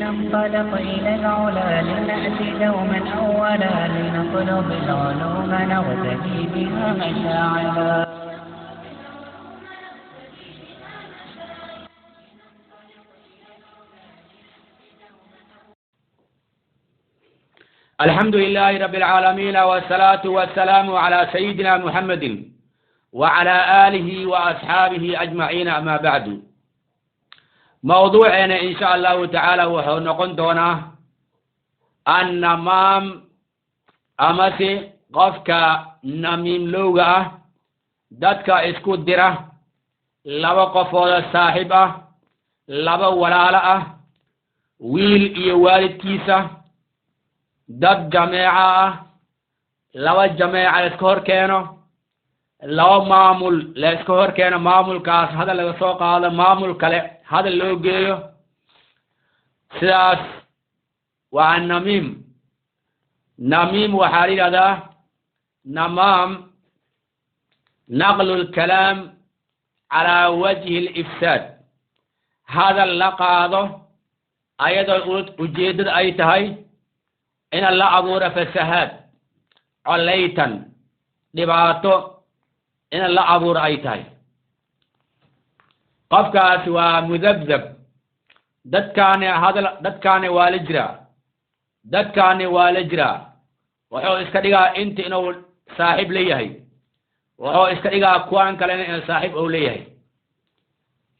لننطلق إلى العلا لنأتي دوما أولا لنطلب العلوم نغتدي بها مشاعلا. الحمد لله رب العالمين والصلاة والسلام على سيدنا محمد وعلى آله وأصحابه أجمعين. أما بعد، موضوعنا إن شاء الله تعالى ونقول دونا النمام أمسي قفك نميم لوغا دادك اسكو ديرا لبا قفول صاحبة لبا ولالة ويل والد كيسة dad jameeca ah laba jameeca la iska hor keeno laba maamul la iska hor keeno maamulkaas hadal laga soo qaado maamul kale hadal loo geeyo sidaas waa namiim waxaa la yidhahdaa namaam naqlu lkalaam calaa wajhi lifsaad hadal la qaado ayadoo ujeeddada ay tahay in la abuuro fasahaad colaytan dhibaato in la abuuro ay tahay. qofkaasi waa mudabdab dadkaani waa la jiraa wuxuu iska dhigaa inta inuu saaxiib leeyahay wuxuu iska dhigaa kuwaan kalena inuu saaxiib ou leeyahay.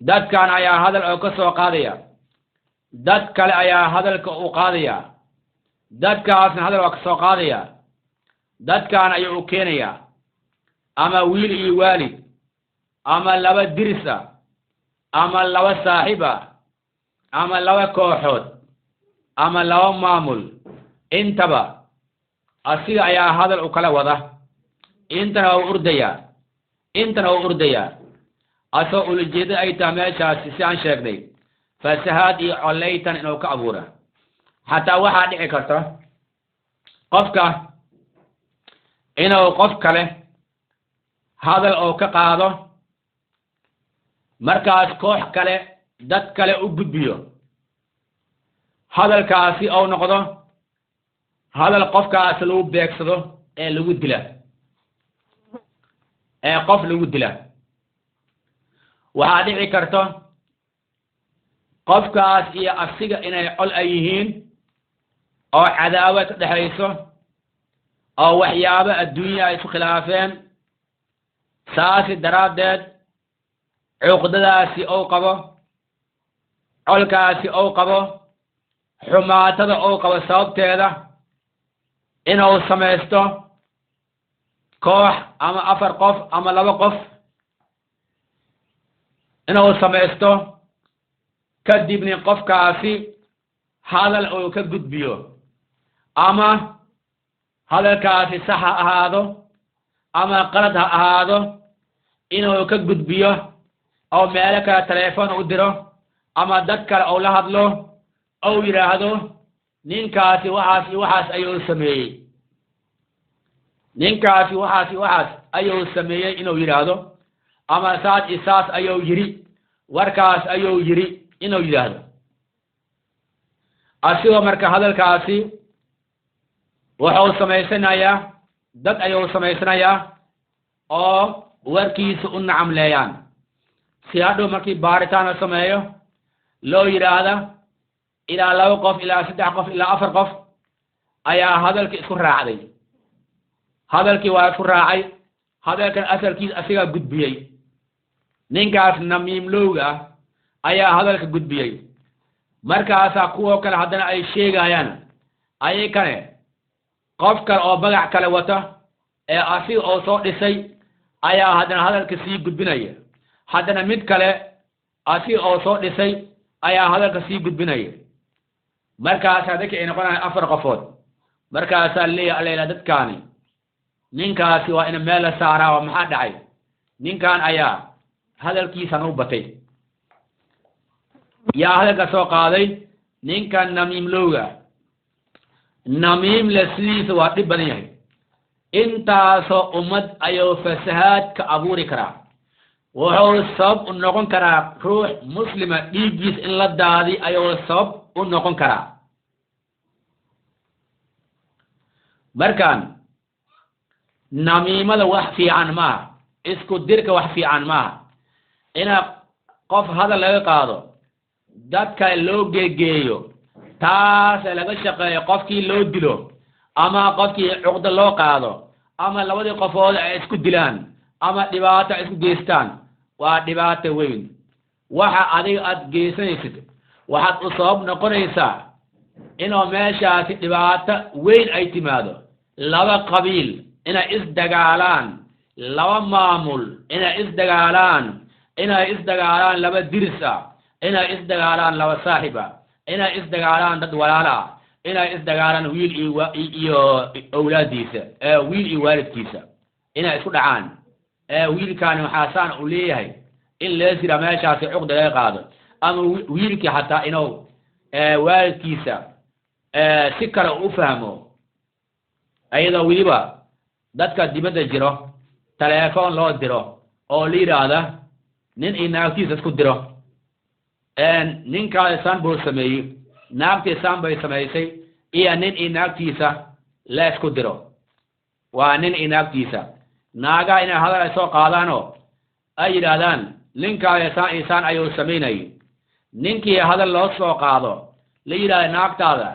dadkan ayaa hadal oo ka soo qaadaya dad kale ayaa hadalka u qaadaya dadkaasna hadal waa ka soo qaadaya dadkaan ayuu u keenaya ama wiil iyo waalid ama laba dirisa ama laba saaxiba ama laba kooxood ama laba maamul intaba asiga ayaa hadal u kala wada intana u urdaya asoo ulajeeda ay tahay meeshaasi si aan sheegnay fasahaad iyo colaytan inuu ka abuura. xataa waxaa dhici karta qofka inuu qof kale hadal oo ka qaado markaas koox kale dad kale u gudbiyo hadalkaasi ou noqdo hadal qofkaas lagu beegsado ee lagu dila qof lagu dila. waxaa dhici karta qofkaas iyo asiga inay col ay yihiin oo cadaawad ka dhexayso oo waxyaabo adduunya ay isku khilaafeen saasi daraaddeed cuqdadaasi ou qabo colkaasi ou qabo xumaatada ou qabo sababteeda inuu samaysto koox ama 4 qof ama 2 qof inuu samaysto kadibna qofkaasi hadal uu ka gudbiyo ama hadalkaasi sax ha ahaado ama qalad ha ahaado inuu ka gudbiyo oo meelo kale telefoon u diro ama dad kale oo la hadlo oo yiraahdo ninkaasi waxaas iyo waxaas ayuu sameeyey ninkaasi waxaas iyo waxaas ayuu sameeyey inuu yiraahdo ama saas isaas ayuu yiri warkaas ayuu yiri inuu yiraahdo. asigoo marka hadalkaasi wuxuu samaysanayaa dad ayuu samaysanayaa oo warkiisa u nacamleeyaan si hadhow markii baaritaan la sameeyo loo yidhaahda ilaa 2 qof ilaa 3 qof ilaa 4 qof ayaa hadalkii isku raacday hadalkii waa isku raacay hadalkan asalkiisa asigaa gudbiyey ninkaas namiimlowga ayaa hadalka gudbiyey markaasaa kuwo kale haddana ay sheegayaan ayakane qof kale oo magac kale wata ee asiga oo soo dhisay ayaa haddana hadalka sii gudbinaya haddana mid kale asiga oo soo dhisay ayaa hadalka sii gudbinaya markaasaa dadkii ay noqonayaan 4 qofood markaasaa leeyahay dadkaani ninkaasi waa in meel la saaraa oo maxaa dhacay ninkan ayaa hadalkiisan u batay yaa hadalka soo qaaday ninkan namiimlowga namiim la sidiisa waa dhib badan yahay intaasoo ummad ayuu fasahaad ka abuuri karaa wuxuu sabab u noqon karaa ruux muslima dhiiggiis in la daadi ayuu sabab noqon karaa markaan namiimada wax fiican maaha isku dirka wax fiican maaha ina qof hadal laga qaado dadka loo geegeeyo taas laga shaqeeyo qofkii loo dilo ama qofkii cuqda loo qaado ama labadii qofood ay isku dilaan ama dhibaato isku geystaan waa dhibaato weyn waxa adiga aad geysanaysid waxaad u sabab noqonaysaa inuu meeshaasi dhibaato weyn ay timaado laba qabiil inay isdagaalaan laba maamul inay isdagaalaan laba diris ah inay isdagaalaan laba saaxiba inay isdagaalaan dad walaala inay isdagaalaan wiil iyo awlaadiisa wiil iyo waalidkiisa inay isku dhacaan wiilkaani waxaa saan u leeyahay in leesira meeshaasi cuqda laga qaado ama wiilkii xataa inuu waalidkiisa si kale u fahmo ayadoo weliba dadka dibadda jiro telefoon loo diro oo la yidhaahda nin iyo naagtiisa isku diro ninkaada saan buu sameeyey naagtii saan bay samaysay iyo nin iyo naagtiisa la isku diro waa nin iyo naagtiisa naagaa inay hadal ay soo qaadaanoo ay yidhaahdaan ninkaada saan iyo saan ayuu samaynayay ninkii hadal loo soo qaado la yidhahda naagtaada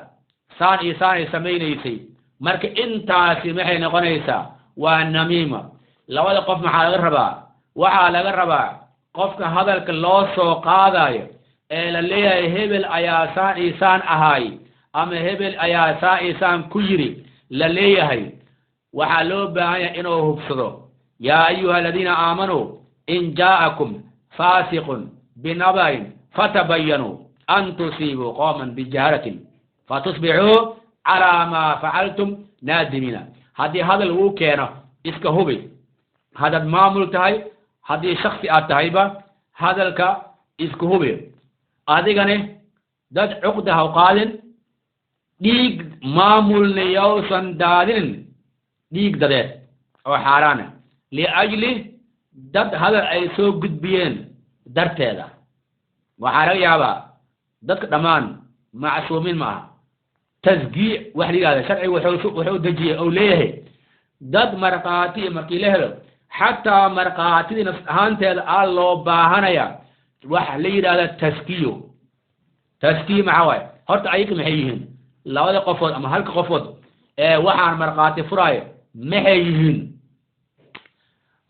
saan iyo saan ay samaynaysay marka intaasi maxay noqonaysaa waa namiima labada qof waxaa laga rabaa qofka hadalka loo soo qaadayo ee la leeyahay hebel ayaa saan iyo saan ahaay ama hebel ayaa saan iyo saan ku yiri la leeyahay waxaa loo baahan yahay inuu hubsado yaa ayuha aladiina aamanuu in jaa'akum faasiqun binabain fatabayanuu an tusiibuu qawman bijahalatin fatusbixuu calaa maa facaltum naadimiina haddii hadal uu keeno iska hubi haddaad maamul tahay haddii shaksi aad tahayba hadalka iska hubi adigane dad cuqda ha qaadin dhiig maamulna yowsan daadinin dhiig dadeed oo xaaraana liajli dad hadal ay soo gudbiyeen darteeda waxaa laga yaabaa dadka dhammaan macsuumiin ma aha tasgiic wax la yidhahda sharciga wuxuu dejiyey ou leeyahay dad markhaati markii la helo xataa markhaatidii nafs ahaanteeda aa loo baahanaya waxa la yidhahda taskiyo maxaa waaye horta ayaka maxay yihiin labada qofood ama halka qofood waxaan markhaati furaayo maxay yihiin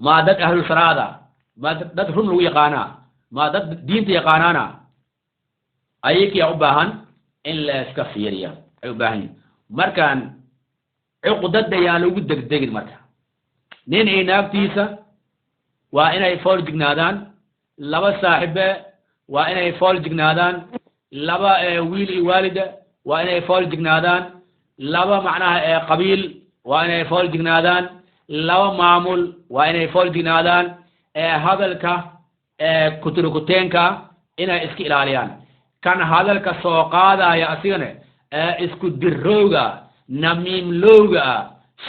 ma dad ahlu salaada ma dad run lagu yaqaanaa ma dad diinta yaqaanaana ayakiyaa u baahan in la iska fiiriya ay u baahan yihin markaan cuqdada yaan lagu degdegin marka nin iyo naagtiisa waa inay fool jignaadaan laba saaxibe waa inay fool jignaadaan laba wiil iyo waalida waa inay fool jignaadaan laba macnaha qabiil waa inay fool jignaadaan laba maamul waa inay fool jignaadaan hadalka kuturukuteenka inay iska ilaaliyaan kan hadalka soo qaadaya asigana isku dirowga namiimlowga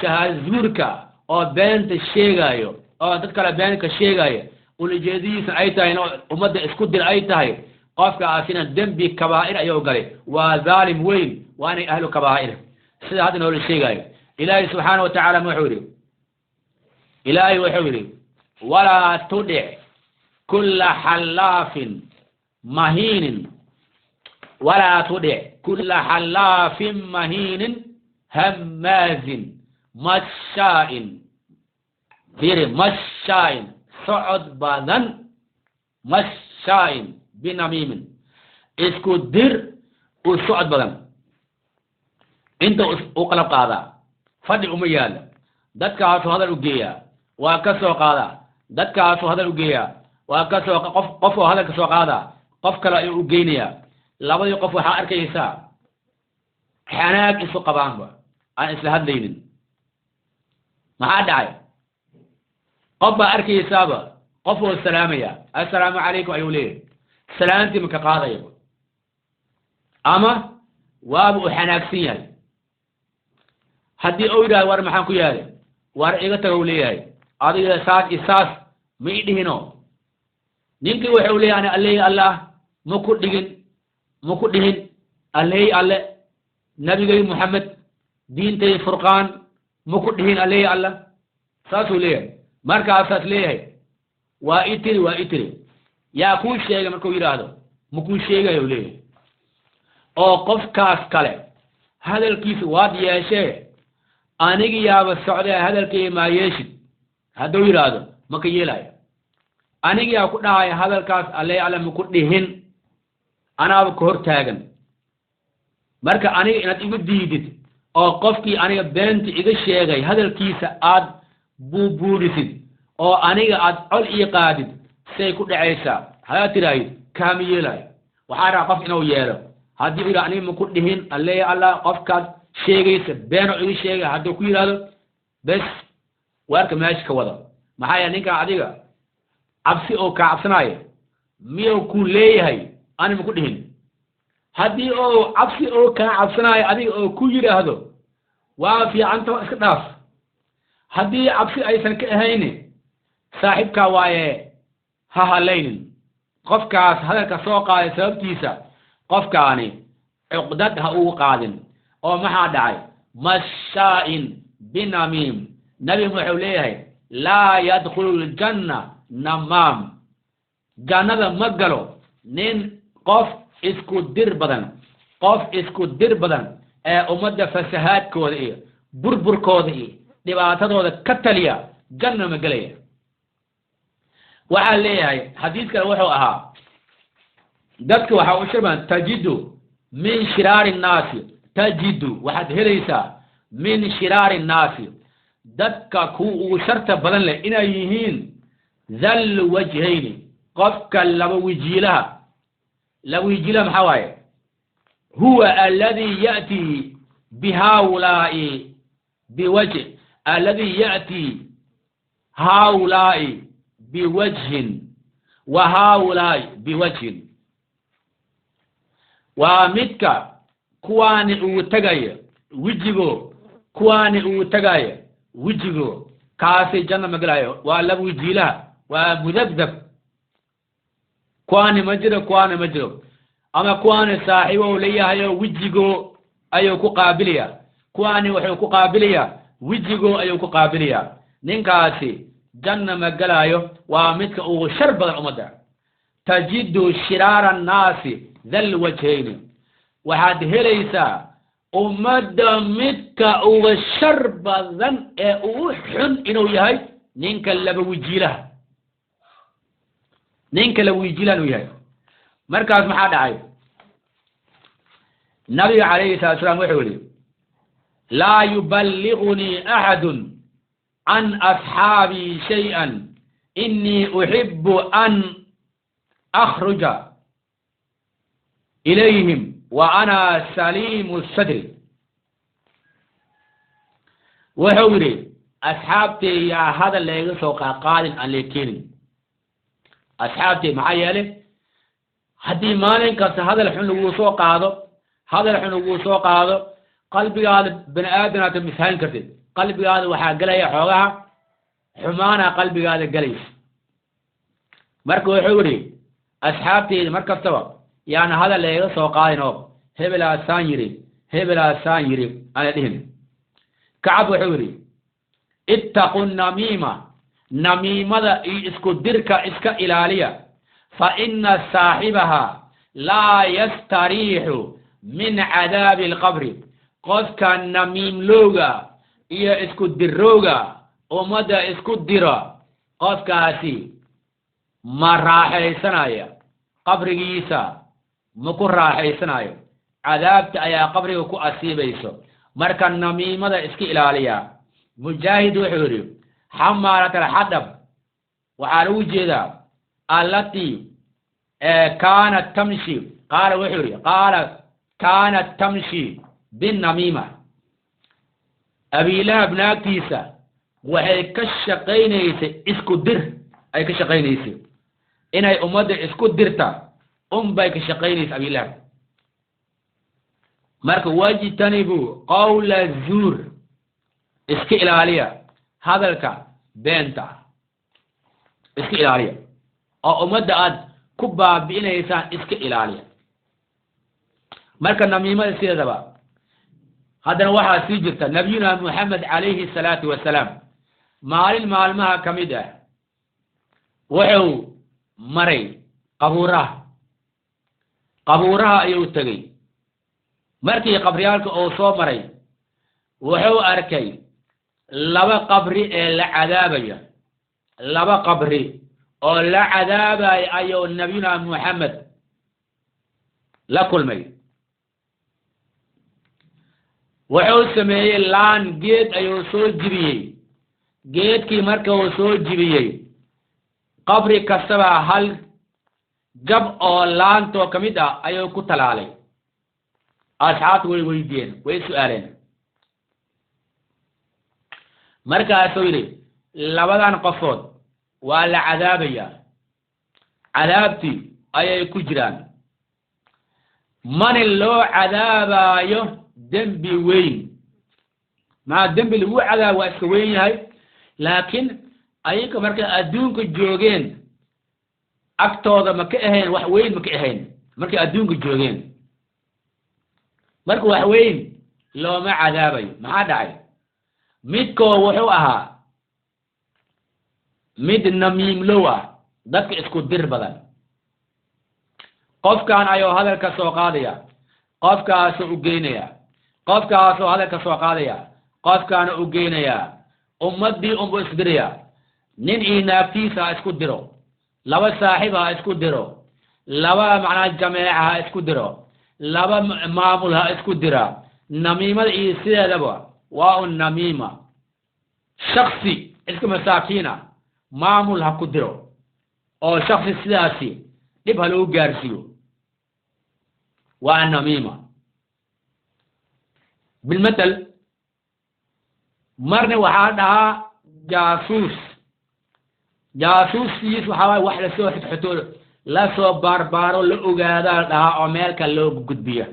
shahazuurka oo beenta sheegayo oo dad kale beenka sheegayo ulijeedihiisa ay tahay in ummadda isku dir ay tahay qofkaasina dembi kabaa'ir ayuu galay waa dhaalim weyn waa inay ahlu kabaa'ir sida hadda noola sheegayo ilaahay subxaana watacaala wuxuu yidhi walaa tudic kulla xallaafin mahiinin walaa tudic kulla xallaafin mahiinin hammaazin mashaa'in socod badan mashaa'in binamiimin isku dir u socod badan inta u qalab qaadaa fadhi uma yaala dadkaasu hadal u geeyaa waa ka soo qaadaa dadkaasu hadal u geeyaa waa ka soo qof oo hadal ka soo qaadaa qof kale ayuu u geynayaa labadii qof waxaa arkaysaa xanaag isu qabaanba aan isla hadlaynin maxaa dhacay qof baa arkaysaaba qof oo salaamaya assalaamu calaykum ayuu leeyahay salaantii maka qaadaya ama waaba u xanaagsan yahay haddii uu yidhahdo war maxaan ku yaale war iga taga u leeyahay adiga saas iyo saas ma i dhihino ninkii wuxuu leeyahay alleeya allah ma ku dhihin عليه الله نبي محمد دين تي فرقان مكدهين عليه الله ساسو ليه مركا أساس ليه وإتري يا كل شيء مركو يرادو مكو شيء يوليه أو قف كاس كله هذا الكيس واد يشيء أنيجي يا بالسعودية هذا الكي ما يشي هذا يرادو مكيلاي أنيجي يا كنا هذا الكاس على مكدهين أنا بكور تاجن مركا أنيجي أنا تيجي ديدت أو قفكي أنيجي بنت إذا شيء هذا الكيس عاد بوريسد أو أنيجي عاد أول إيقادد سيكون عيسى هذا تراي كاميلاي وحارة قف إنه يارو هذا يقول أني مكدهين الله قفك شيء بينه إيه شيء هذا كوي هذا بس وارك ماشي كوضع ما هي نيكا عديقة عبسي أو كعبسناي ميو كولي هاي أنا مكدهين هذه أو عبسي أو كعبسناي عديقة أو كوي هذا وفي عنده إسكتاف هذه عبسي أي سنة كهيني صاحب كواي هالليل قفك هذا كسوق سبتيسا قفك أني عقدتها أو قادم أو ما داعي مشاء بنميم نبي محوليه لا يدخل الجنة نمام جنة مقلو نين قف اسكو دير بدن قف اسكو دير بدن أمد فسهات كودي بربر كودي دبعتها كتليا جنة مقليه وعليه حديث كان وحو أها دتك وحو شبان تجد من شرار الناس تجد واحد هليسا من شرار الناس دتك كو شرط بدن له إنا يهين ذل وجهين قفك لو يجيلها محواي هو الذي يأتي بهؤلاء بوجه الذي يأتي هؤلاء بوجه وهؤلاء بوجه ومتك كواني وتجاي وجهه كواني وتجاي وجهه كاسي جنة مقلايو ولا وجيلا ومذبذب كواني مجرب أما كواني صاحبه وليه هيو وجهه أيو كقابلية كواني وحيو كقابلية وجهه أيو كقابلية نينكاسي جنة مقلايو ومتك وشرب الأمدا تجد شرار الناس ذا الوجهين وحد هليسا أمدا متك وشرب ذن أوحن إنو يهي نينك اللي ويجيله نيهي مركز محاد عاي النبي عليه الصلاة والسلام وحولي لا يبلغني أحد عن أصحابي شيئا إني أحب أن أخرج إليهم وأنا سليم الصدر وحوري أصحابتي يا هذا اللي يسوق قادم أن لكيني أصحابتي معايا له هدي مالك هذا الحين وسوق هذا قلبي هذا بن آدم تمثال كثير قلبي هذا وحاق لي حوغها حمانا قلبي هذا قليش مركو حوري أصحابتي مركب سوا يعني هذا اللي يسوق قائنه هبلا سانيري أنا دهن كعب حوري اتقوا النميمة اسكو دركا اسكا إلالية فإن صاحبها لا يستريح من عذاب القبر قفك النميم لوغا إيا اسكو دروغا ومدى اسكو درا قفك أسي ما راحي سنايا قبر جيسا مكو راحي سنايا عذابت أيا قبر وكو أسيبيسو مركا النميم مدى اسكي إلالية مجاهد وحوري حمارة الحدب وعلو جدا التي كانت تمشي قال وحوري كانت تمشي بالنميمة أبي لهب ناكتيسة وهي كشقينيسة اسكو در أي كشقينيسة إنها أمد اسكو درتا باي كشقينيسة أبي لهب مرك واجتنبوا قول الزور اسكي إلالية هذا الكا بينتا اسكي إلالية أو أمد أد كبا بإنه إنسان اسكي إلالية marka namiimada sideedaba haddana waxaa sii jirta nabiyuna Muhammad alayhi salaatu wasalaam maalin maalmaha ka mid ah wuxuu maray qabuuraha ayuu tagay markii qabriyaalka oo soo maray wuxuu arkay laba qabri ee la cadaabaya laba qabri oo la cadaabay ayuu nabiyuna Muhammad la kulmay wuxuu sameeyay laan geed ayuu soo jibiyay geedkii marka uu soo jibiyay qabri kastaba hal jab oo laanto kamid ah ayuu ku talaalay asxaabtu way weydiiyeen way su'aaleen markaasuu yidhi labadan qofood waa la cadaabaya cadaabtii ayay ku jiraan mani loo cadaabayo dembi weyn maa dembi lagu cadaabo waa iska weyn yahay laakiin ayaga markay adduunka joogeen agtooda ma ka ahayn wax weyn ma ka ahayn markay adduunka joogeen marka wax weyn looma cadaabayo maxaa dhacay midkoo wuxuu ahaa mid namiimlow ah dadka isku dir badan qofkan ayuu hadalka soo qaadaya qofkaasoo u geynaya qofkaasoo hadalka soo qaadaya qofkaana u geynaya ummadii unbu isdiraya nin iyo naagtiisa ha isku diro laba saaxiib ha isku diro laba macnaa jameeca ha isku diro laba maamul ha isku dira namiimada iyo sideedaba waa un namiima shaksi iska masaakiina maamul ha ku diro oo shaksi sidaasi dhib ha lagu gaarsiiyo waa namiima bilmatal marna waxaa dhahaa jaasuusiis waxaa waaye wax lasoo xidxito lasoo baarbaaro la ogaadaa dhahaa oo meelka loo gudbiya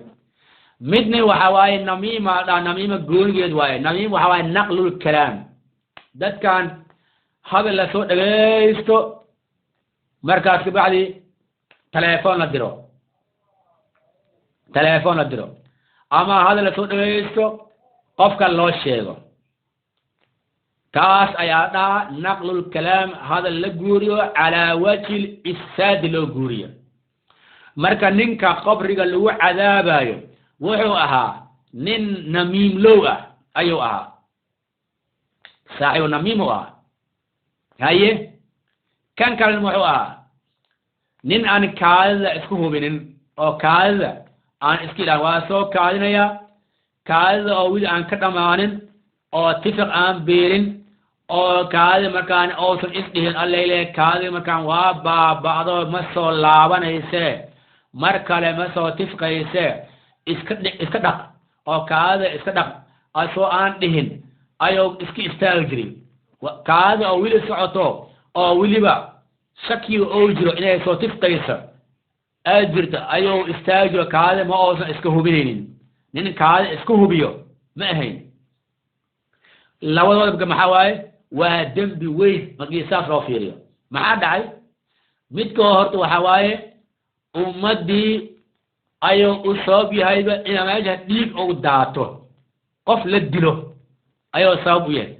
midna waxaa waaye namiima dhaha namiima goonigeed waaye namiima waxaa waaye naqlul kalaam dadkan hadal lasoo dhagaysto markaas kabacdi telefoon la diro ama hadal lasoo dhagaysto qofka loo sheego kaas ayaa dhaha naqlul kalaam hadal la guuriyo calaa wajhi ifsaad loo guuriyo marka ninka qabriga lagu cadaabayo wuxuu ahaa nin namiimlow ah ayuu ahaa saaxiibu namiim u ahaa haye kan kalena wuxuu ahaa nin aan kaadida isku hubinin oo kaadida aan iska ilaalin waa soo kaadinaya kaadida oo wili aan ka dhammaanin oo tifiq aan beelin oo kaadida markaan uusan isdhihin allayle kaadida markaan waa baaba'do ma soo laabanayse mar kale ma soo tifqayse iska dhaq oo kaadida iska dhaq asoo aan dhihin ayuu iska istaagi jiray kaadida oo wili socoto oo wiliba shakiga oo jiro inay soo tifqayso aad jirta ayuu istaagi jiro kaadida ma uusan iska hubinaynin nin kaadida iska hubiyo ma ahayn labadooda maxaa waaye waa dembi weyn markii saas loo fiiriyo maxaa dhacay midkoo horta waxaa waaye ummadii ayuu u sabab yahayba ina meesha dhiig ou daato qof la dilo ayuu sabab u yahay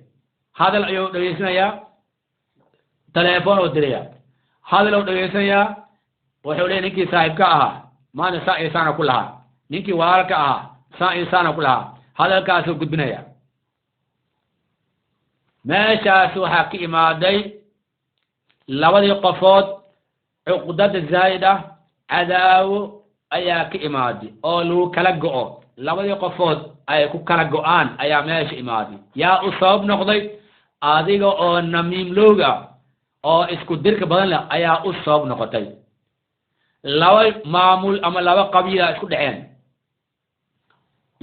hadal ayuu dhegaysanayaa telefoon oo diraya hadal ou dhegaysanayaa wuxuu leeyahy ninkii saaxiibka ahaa maanta saa iyo saana ku lahaa ninkii walaalka ahaa saa iyo saana ku lahaa hadalkaasuu gudbinaya meeshaas waxaa ka imaaday labadii qofood cuqdada zaa'id ah cadaawo ayaa ka imaaday oo lagu kala go'o labadii qofood ay ku kala go'aan ayaa meesha imaaday yaa u sabab noqday adiga oo namiimlowga oo isku dirka badan leh ayaa u sabab noqotay laba maamul ama laba qabiila isku dhaceen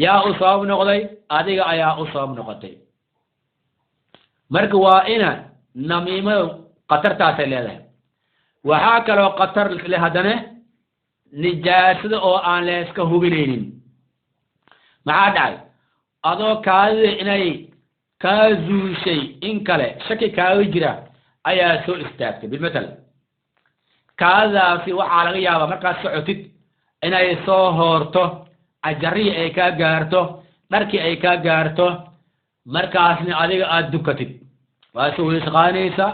yaa u sabab noqday adiga ayaa u sabab noqotay marka waa ina namiimada qatartaasay leedahay waxaa kaloo qatar leh haddana nijaasada oo aan layska hubinaynin maxaa dhacay adoo kaadida inay kaa zuushay in kale shaki kaaga jira ayaa soo istaagtay bilmatal kaadidaasi waxaa laga yaabaa markaad socotid inay soo hoorto ajarri ay ka gaarto dharkii ay ka gaarto markaasna adiga aad dukatid waa soo weesqaanaysa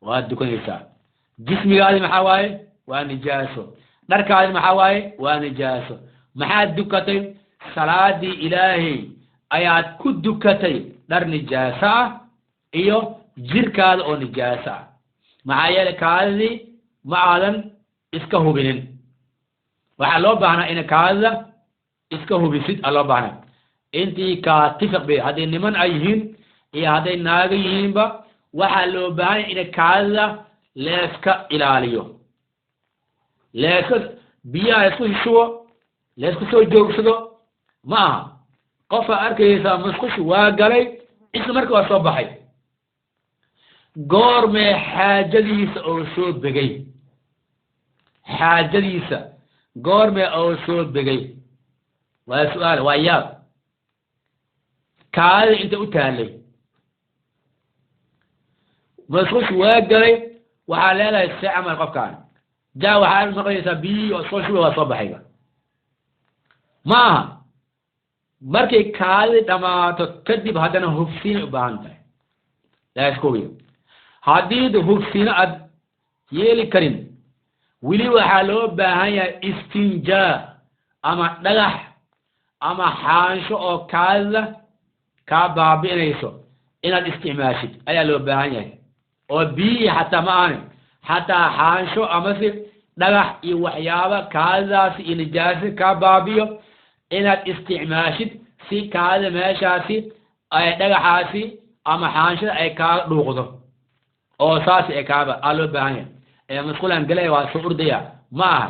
waa dukanaysa jismigaadi maxaa waaye waa nijaaso dharkaadi maxaa waaye waa nijaaso maxaad dukatay salaadii ilaahay ayaad ku dukatay dhar nijaaso ah iyo jirkaada oo nijaaso ah maxaa yeelay kaadidii ma aadan iska hubinin waxaa loo baahnaa in kaadida iska hubisid aa loo baahnaa intii kaatifiq bay hadday niman ay yihiin iyo hadday naaga yihiinba waxaa loo baahanya in kaadida leeska ilaaliyo leeska biyaha isku shubo leesku soo joogsado ma aha qofaa arkaysaa musqush waa galay isla marka waa soo baxay goormee xaajadiisa oo soo begay xaajadiisa goormee oo soo begay waa su-aal waa yaab kaadida inta u taallay musqush waa galay waxaa leedahay see camal qofkaan jaa waxaa maqlaysaa biyihii oo soo shuba waa soo baxayba ma aha markay kaadidi dhammaato kadib haddana hubsiinay u baahan tahay laaskowiya haddii hubsiino aad yeeli karin weli waxaa loo baahan yahay istinjaa ama dhagax ama xaansho oo kaadida kaa baabi'inayso inaad isticmaashid ayaa loo baahan yahay oo biyihii xataa ma aani xataa xaansho amase dhagax iyo waxyaaba kaadidaasi iyo nijaasi kaa baabiyo inaad isticmaashid si kaadida meeshaasi ay dhagaxaasi ama xaanshada ay kaa dhuuqdo oo saasi ay kaaba aa loo baahan yahay ee musqulan galay waa soo urdaya ma aha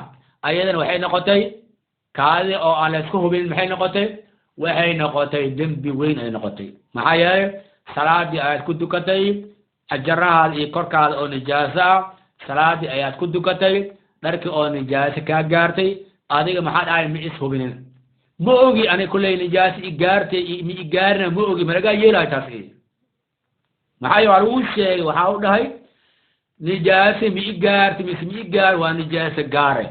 ayadana waxay noqotay kaadida oo aan la isku hubin maxay noqotay waxay noqotay dembi weyn ay noqotay maxaa yeelay salaadii ayaad ku dukatay ajarahaada iyo korkaada oo nijaaso ah salaadii ayaad ku dukatay dharkii oo nijaaso kaa gaartay adiga maxaa dhahay ma is hubinin ma ogi ani kulley nijaasi i gaartay ma i gaarina ma ogi malagaa yeelahay taas maxaa waa lagu sheegay waxaa u dhahay nijaase ma i gaartay mise ma i gaar waa nijaase gaare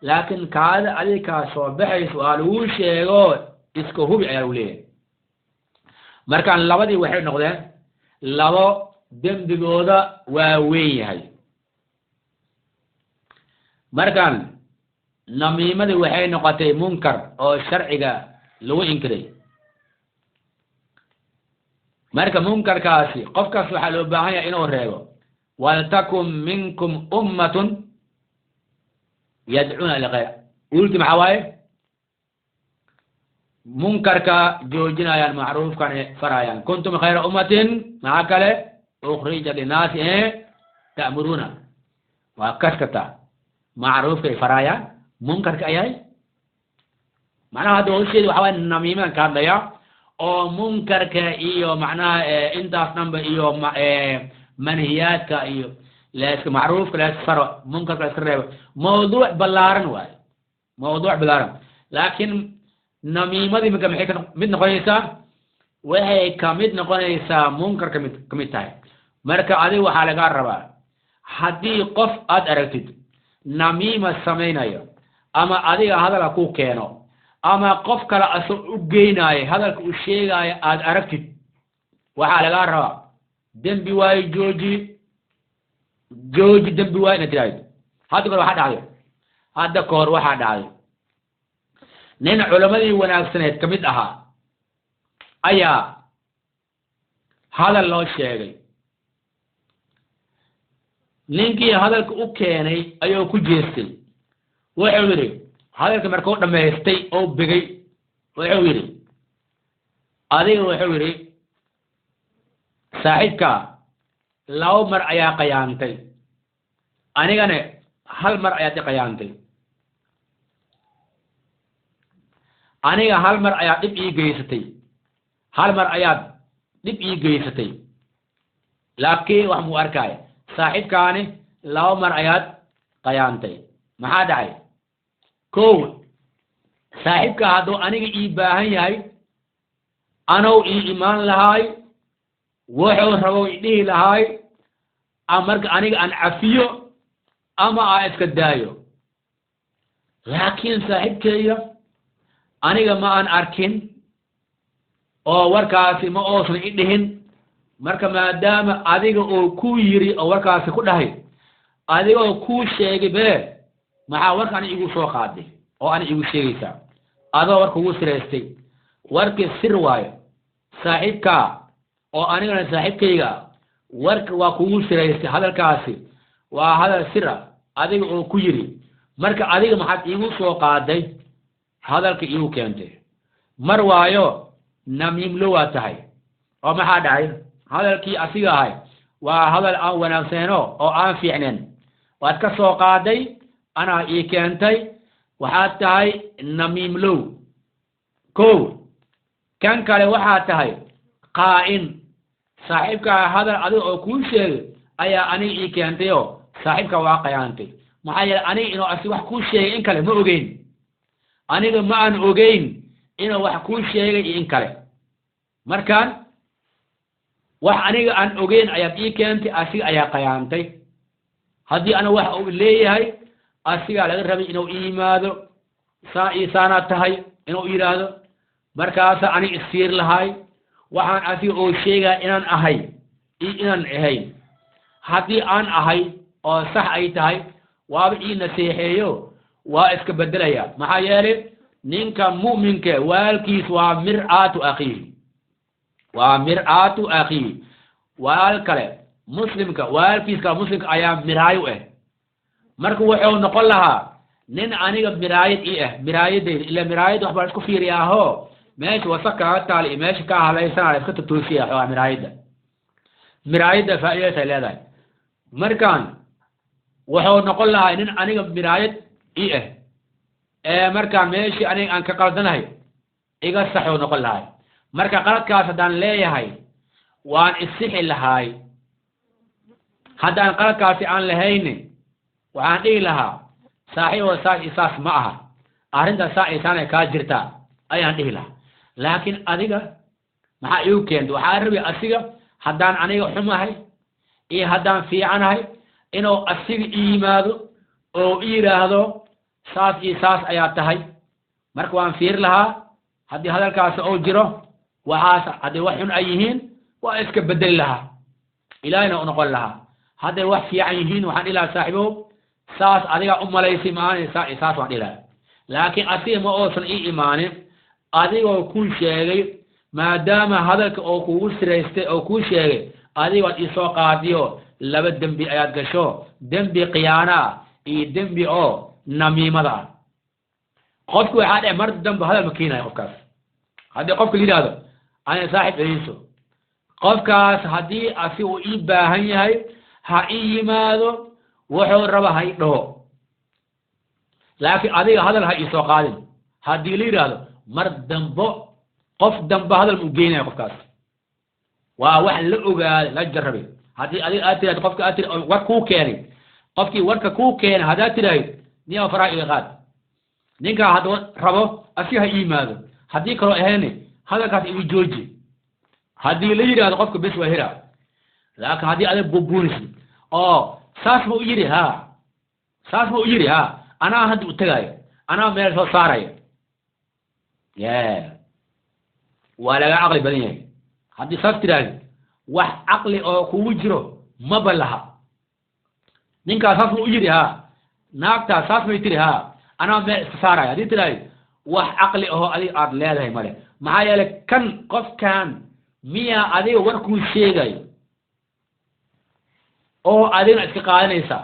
laakiin kaada adiga kaa soo baxayso waa lagu sheego iska hubi ayaa lagu leeyahay markaan labadii waxay noqdeen labo dembigooda waa weyn yahay markaan namiimadii waxay noqotay munkar oo sharciga lagu inkiray marka munkarkaasi qofkaas waxaa loo baahan yahay inuu reebo waltakun minkum ummatun yadcuuna ila khayr ulti maxaa waaye munkarka joojinayaan macruufkan farayaan kuntum khayra ummatin maxaa kale ukhrija linnaasi ta'muruuna waa kaskata macruufkay farayaan munkarka ayahay macnaha hadda hosheedi waxaa waaye namiimadan ka hadlaya oo munkarka iyo macnaha intaas dhanba iyo manhiyaadka iyo leeska macruufka leeska faro munkarka leeska reebo mawduuc ballaaran waaye mawduuc ballaaran laakiin namiimadii minka maxay ka mid noqonaysaa waxay ka mid noqonaysaa munkarka ka mid tahay marka adiga waxaa lagaa rabaa haddii qof aad aragtid namiima samaynayo ama adiga hadalka ku keeno ama qof kale asoo u geynaayo hadalka u sheegaayo aad aragtid waxaa lagaa rabaa dembi waayo jooji dembi waayo inaad tiraahdo hadda kahor waxaa dhacday nin culamadii wanaagsaneed ka mid ahaa ayaa hadal loo sheegay ninkii hadalka u keenay ayuu ku jeestay wuxuu yidhi hadalka markuu dhammaystay oo begay wuxuu yidhi adiga wuxuu yidhi saaxiibka 2 mar ayaa qayaantay anigana 1 mar ayaa qayaantay aniga 1 mar ayaa dib ii geysatay 1 mar ayaa dib ii geysatay laakiin wax mu arkay saaxiibkaani 2 mar ayaa qayaantay maxaa dhacay kow saaxiibka hadduu aniga ii baahan yahay anoo ii imaan lahaay wuxuu rabo i dhihi lahaay ama marka aniga aan cafiyo ama aan iska daayo laakiin saaxiibkeyga aniga ma aan arkin oo warkaasi ma oosan i dhihin marka maadaama adiga oo ku yiri oo warkaasi ku dhahay adiga oo ku sheegay be maxaa warkaan igu soo qaaday oo aan igu sheegaysaa adoo warka ugu sireystay warkii sir waayo saaxiibka oo anigana saaxiibkayga warka waa kugu sireystay hadalkaasi waa hadal sira adiga oo ku yiri marka adiga maxaad igu soo qaaday hadalka igu keentay mar waayo namimlo waa tahay oo maxaa dhacay hadalkii asiga ahay waa hadal aan wanaagsaneeno oo aan fiicneen waad ka soo qaaday anaa ii keentay waxaad tahay namimlow kow kan kale waxaa tahay qaa'in saaxiibka hadal adiga oo kuu sheegay ayaa aniga ii keentay oo saaxiibka waa qayaantay maxaa yeelay aniga inuu asi wax kuu sheegay in kale ma ogeyn aniga ma aan ogeyn inuu wax kuu sheegay iyo in kale markaan wax aniga aan ogeyn ayaad ii keentay asiga ayaa qayaantay haddii ana wax uu leeyahay asigaa laga rabay inuu ii yimaado saa ii saanaad tahay inuu yidhaahdo markaasa aniga isfiir lahay waxaan asiga oo sheegaa inaan ahay iyo inaan ahayn haddii aan ahay oo sax ay tahay waaba ii naseexeeyo waa iska bedelaya maxaa yeelay ninka mu'minka waalkiis waa mir'aatu akhiihi waa mir'aatu akhiihi waal kale muslimka waalkiiska muslimka ayaa miraayo marka wuxuu noqon lahaa nin aniga miraayad ii miraayadeyda ila miraayad waxbaa isku fiiriyaaho meesha wasaq kaaga taal iyo meesha kaa halaysanaa iska tutuusiya waa miraayadda faa'iidaysa leedahay markaan wuxuu noqon lahaa nin aniga miraayad ii markaan meeshii aniga aan ka qaldanahay iga saxuu noqon lahay marka qaladkaas haddaan leeyahay waan isixi lahaay haddaan qaladkaasi aan lahayni waxaan dhihi lahaa saaxiiboo saas iyo saas ma aha arrinta saa iyo saanay kaa jirtaa ayaan dhihi lahaa laakiin adiga maxaa igu keentay waxaa rabi asiga haddaan aniga xumahay iyo haddaan fiicanahay inuu asiga ii yimaado oo i yidhaahdo saas iyo saas ayaa tahay marka waan fiir lahaa haddii hadalkaasi oo jiro waxaas hadday wax xun ay yihiin waa iska bedeli lahaa ilaahina u noqon lahaa hadday wax fiican yihiin waxaan dhihi lahaa saaxiibow saas adigaa u malaysay maahan saa iyo saas waan dhihi lahaa laakiin asiga ma oosan ii imaanin adigoo kuu sheegay maadaama hadalka oo kugu siraystay oo kuu sheegay adigood isoo qaadiyo laba dembi ayaad gasho dembi khiyaana iyo dembi oo namiimada ah qofku waxaa dheh mar dambe hadal ma keenayo qofkaas haddii qofka la yidhaahdo ana saaxib dhegeyso qofkaas haddii asi uu ii baahan yahay ha ii yimaado wuxuu raba ha ii dhaho laakiin adiga hadal ha iisoo qaadin haddii la yidhaahdo mar dambo qof dambe hadal ma u geynayo qofkaas waa wax la ogaaday la jarabay haddii adiga aad tiraahdo qofka aad tiraahdo war kuu keenay qofkii warka kuu keenay haddaad tiraahdo niyaa faraa iga qaad ninkaa hadduu rabo asi ha ii yimaado haddii kaloo ahayni hadalkaas igu jooji haddii la yidhaahdo qofka bes waa hira laakiin haddii adag bubuunisi oo saas ma u yidhi ha saas ma u yidhi ha anaa hadda u tegaayo anaa meel soo saaraya waa laga caqli badan yahay haddii saas tiraahdo wax caqli oo kugu jiro maba laha ninkaas saas ma u yidhi ha naagtaas saas may tiri ha anaa meel iska saaraya haddii tiraahdo wax caqli ahoo adiga aad leedahay male maxaa yeelay kan qofkan miyaa adiga warkuu sheegayo oo adigna iska qaadanaysa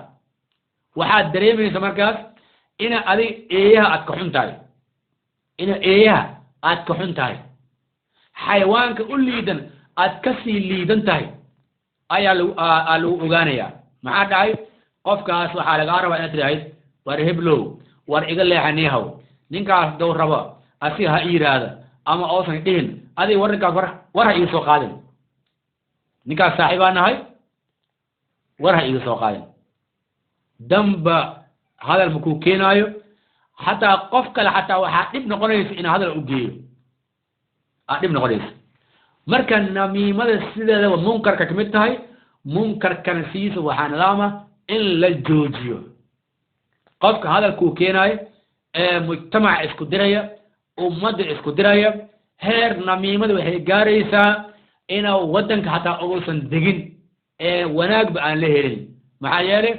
waxaad dareemaysa markaas ina adiga eeyaha aad ka xun tahay ina eeyaha aad ka xun tahay xayawaanka u liidan aad kasii liidan tahay ayaa lagu ogaanayaa maxaa dhacay qofkaas waxaa lagaa rabaa inaad tidhaahid war heblow war iga leexaniihaw ninkaas dow rabo asiga ha i yidhaahda ama oosan dhihin adiga warrinkaas war ha iga soo qaadin ninkaas saaxiibaa nahay war ha iga soo qaadin damba hadal makuu keenaayo xataa qof kale xataa waxaa dhib noqonaysa in hadal u geeyo dhib noqonaysa marka namiimada sideedaba munkarka ka mid tahay munkarkan siisa waxaa nidaama in la joojiyo qofka hadalkuu keenaayo ee mujtamaca isku diraya ummadda isku diraya heer namiimada waxay gaaraysaa inuu waddanka xataa uusan degin ee wanaagba aan la helin maxaa yeelay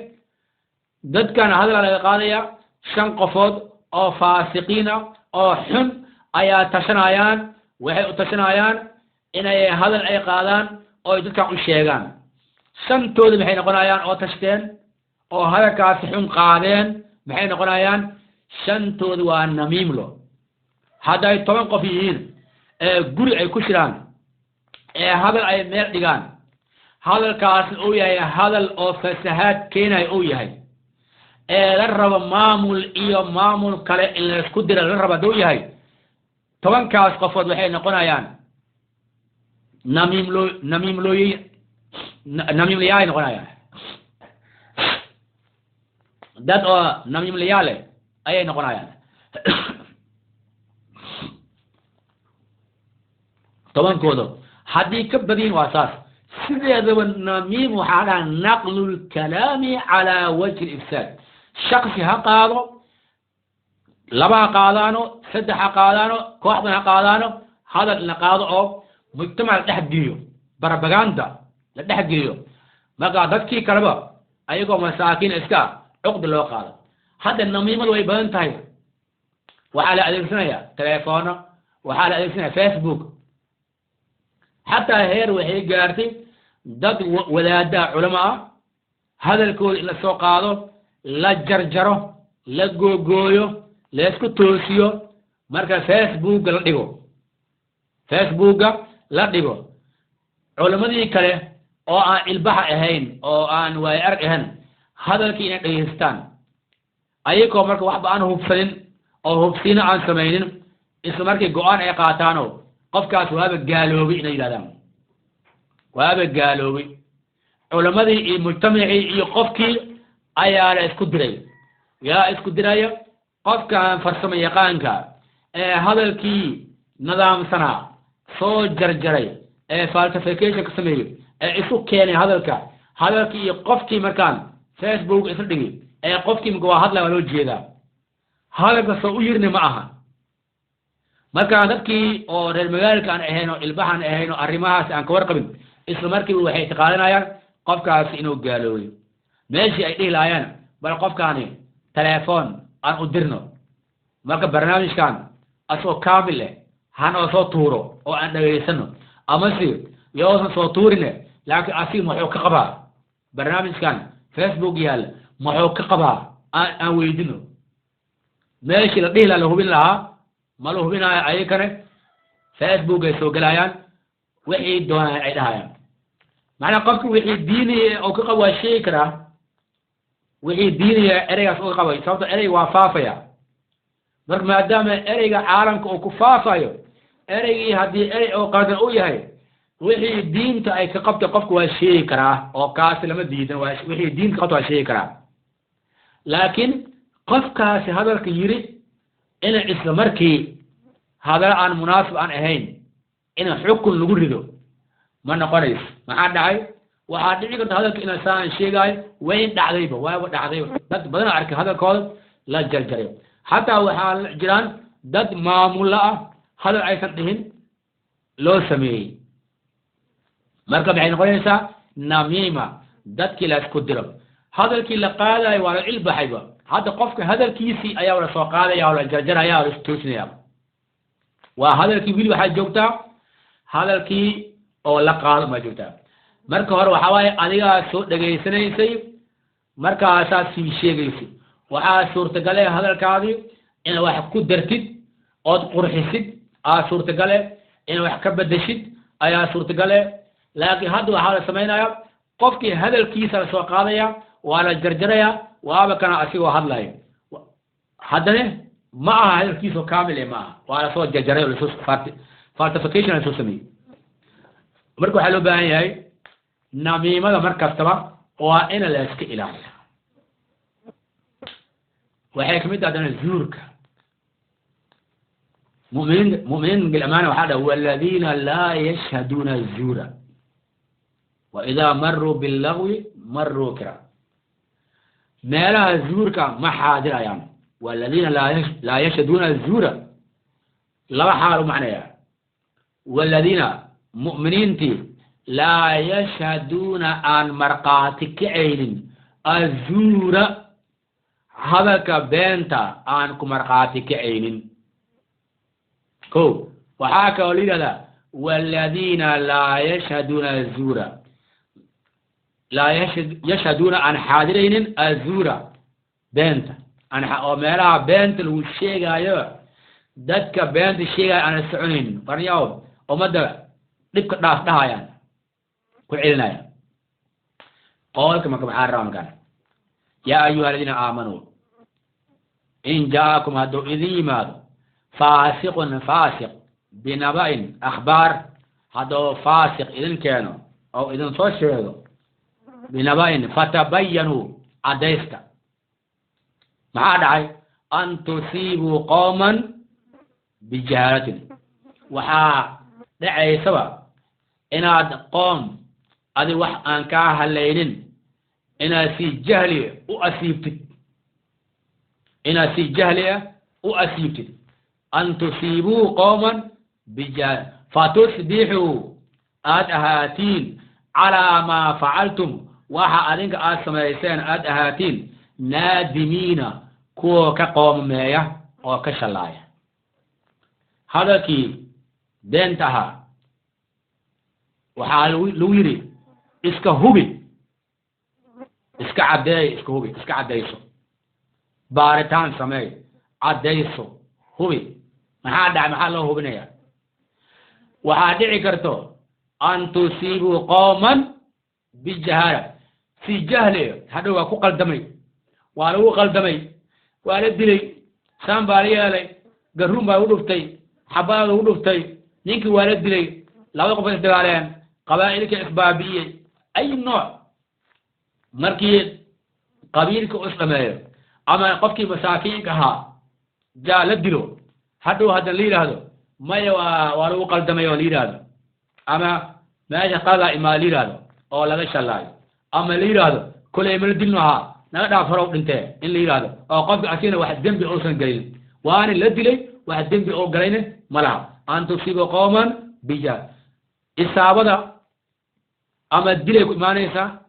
dadkan hadal laga qaadaya 5 qofood oo faasiqiina oo xun ayaa tashanayaan waxay u tashanayaan inay hadal ay qaadaan oo dadka u sheegaan shantooda maxay noqonayaan oo tashteen oo hadalkaas xun qaadeen maxay noqonayaan shantooda waa namiimlo hadday 10 qof yihiin guri ay ku shiraan hadal ay meel dhigaan hadalkaas uu yahay hadal oo fasahaad keenay uu yahay la rabo maamul iyo maamul kale in la isku diro la rabo duu yahay 10 kaas qofood waxay noqonayaan namiimliyay noqonayaan dad oo namiimliyaale ayay noqonayaan 10 koodo haddii ka badin waa saas sideedaba namiim waxaa dhaha naqlu lkalaami calaa wajhi ifsaad shaksi ha qaado 2 ha qaadaano 3 ha qaadaano kooxdan ha qaadaano hadal la qaado oo mujtamac la dhex geeyo propaganda la dhex geeyo marka dadkii kaleba ayagoo masaakiin iska cuqdi loo qaado hadda namiimadu way badan tahay waxaa la adeegsanayaa telefoona waxaa la adeegsanayaa facebook حتى هير وحي قارتي دad wadaada culama hadalkooda in la soo qaado la jarjaro la googooyo la isku toosiyo marka facebook la dhigo culamadii kale oo aan ilbaha ahayn oo aan waay arag ahayn hadalkii inay dhageystaan ayagoo marka waxba aan hubsanin oo hubsiina aan samaynin isla markii go'aan ay qaataano qofkaas waaba gaaloobay inay yiraahdaan waaba gaaloobay culamadii iyo mujtamacii iyo qofkii ayaa la isku diray yaa isku diraya qofkan farsamo yaqaanka hadalkii nidaamsanaa soo jarjaray falsification ka sameeyay isu keenay hadalkii iyo qofkii markaan facebook isla dhigay qofkii ma waa hadlaya loo jeedaa hadalka soo u yirna ma aha marka dadkii oo reer magaalka aan ahayn oo ilbahan ahayn oo arrimahaas aan ka warqabin isla markii waxay taqaadanayaan qofkaas inuu gaaloobay meeshii ay dhihi laayeen bal qofkaani telefoon aan u dirno marka barnaamijkan asoo kaamil leh hanoo soo tuuro oo aan dhageysano ama si yoosan soo tuurine laakiin asiga muxuu ka qabaa barnaamijkan facebook yaal muxuu ka qabaa aan weydino meeshii la dhihi la hubin lahaa ma la hubinaayo ayakane facebook ay soo galayaan wixii doonaan ay dhahayaan macnaa qofka wixii diiniya oo ka qabo waa sheegi karaa wixii diiniya ereygaas uga qabay sababto erey waa faafaya marka maadaama ereyga caalamka uu ku faafayo ereygii haddii erey oo qaldan u yahay wixii diinta ay ka qabto qofka waa sheegi karaa oo kaasi lama diidan wixii diinta qabto waa sheegi karaa laakiin qofkaasi hadalka yiri in isla markii hadal aan munaasib aan ahayn in xukun lagu rido ma noqonayso maxaa dhacay waxaa dhici karta hadalka in saan sheegay wayn dhacdayba waa dhacday dad badan arkay hadalkooda la jarjaray hatta waxaa jiraan dad maamul ah hadal aysan dhihin loo sameeyay marka maxay noqonaysaa namiima dadkii la isku diro hadalkii la qaadayo waa la ilbaxayba hadda qofka hadalkiisii ayaa la soo qaadaya oo la jarjaraya oo la istoosinaya waa hadalkii wili waxaa joogtaa hadalkii oo la qaado ma joogtaa marka hore waxaa waaye adigaa soo dhageysanaysay markaasaa sii sheegaysay waxaa suurtagale hadalkaadii inaad wax ku dartid ood qurxisid suurtagale inaad wax ka bedeshid ayaa suurtagale laakiin hadda waxaa la samaynayaa qofkii hadalkiisa la soo qaadaya waa la jarjaraya waaba kana asigoo hadlayo haddana ma aha hadalkiisoo kaamile ma aha waa lasoo jarjaray oo lasoo falsification lasoo sameeyey marka waxaa loo baahan yahay namiimada mar kastaba waa in la iska ilaaliya waxay kamid tahay zuurka mu'miniin bilamaana waxaa dhaha waladiina laa yashhaduuna zuura waidaa maruu billagwi maruu kira meelaha zuurka ma xaadirayaan والذين لا يشهدون الزور لا حال معناها والذين مؤمنين لا يشهدون أن مرقاتك عين الزور هذاك بنتا أن كمرقاتك عين كو وحاك وليد لا والذين لا يشهدون الزور لا يشهدون عن حاضرين الزور بنت أن أمرا بنت الوشيء أيوه دتك بنت الشيء أنا السعونين فرياو ومدة لبك ناس نهايان كعلنا قال كما حرام كان يا أيها الذين آمنوا إن جاءكم هدو إذي ماذا فاسق بنبأ أخبار هدو فاسق إذن كانوا أو إذن صوشيدوا بنبأ فتبينوا عديستا ما دعي أن تصيبوا قوما بجهالة وحا دعي سوا إن قوم أدي وح أنكاها الليلين إن سي جهلي وأسيبتك إن سي جهلي وأسيبتك أن تصيبوا قوما بجهل فتصبحوا أتهاتين على ما فعلتم وحا أدنك أسميسين أتهاتين نادمين كو كقوم مايا أو كشلايا هذا كي بنتها وحال لويري اسكا هوبي اسكا عداي اسكا هوبي اسكا عدايسو بارتان سمي عدايسو هوبي ما حدا محل هوبنيا وحادعي كرتو أن تصيبوا قوما بالجهالة في جهله هذا هو كوكل دمي وأنا قلدمي وأنا دلي سام باليالي قرهم بودفتي حبال ودفتي نينك وأنا دلي لا يقف استغلالين قبائلك إسبابية أي نوع مركي قبيلك أسلامية أما قفك مساكين كها جاء لدلو هذا الليل هذا ما وأنا قلدمي وليل هذا أما ما يقال إما ليل هذا أو لا شلال أما ليل هذا كل يوم دلنا نقدر فرق أنت اللي هذا أو قف عشان واحد ذنبي أوصل قليل وأنا اللي دلي واحد ذنبي أو قليل ملا أن تصيب قوما بيجا الصعبة أما دلي ما نيسا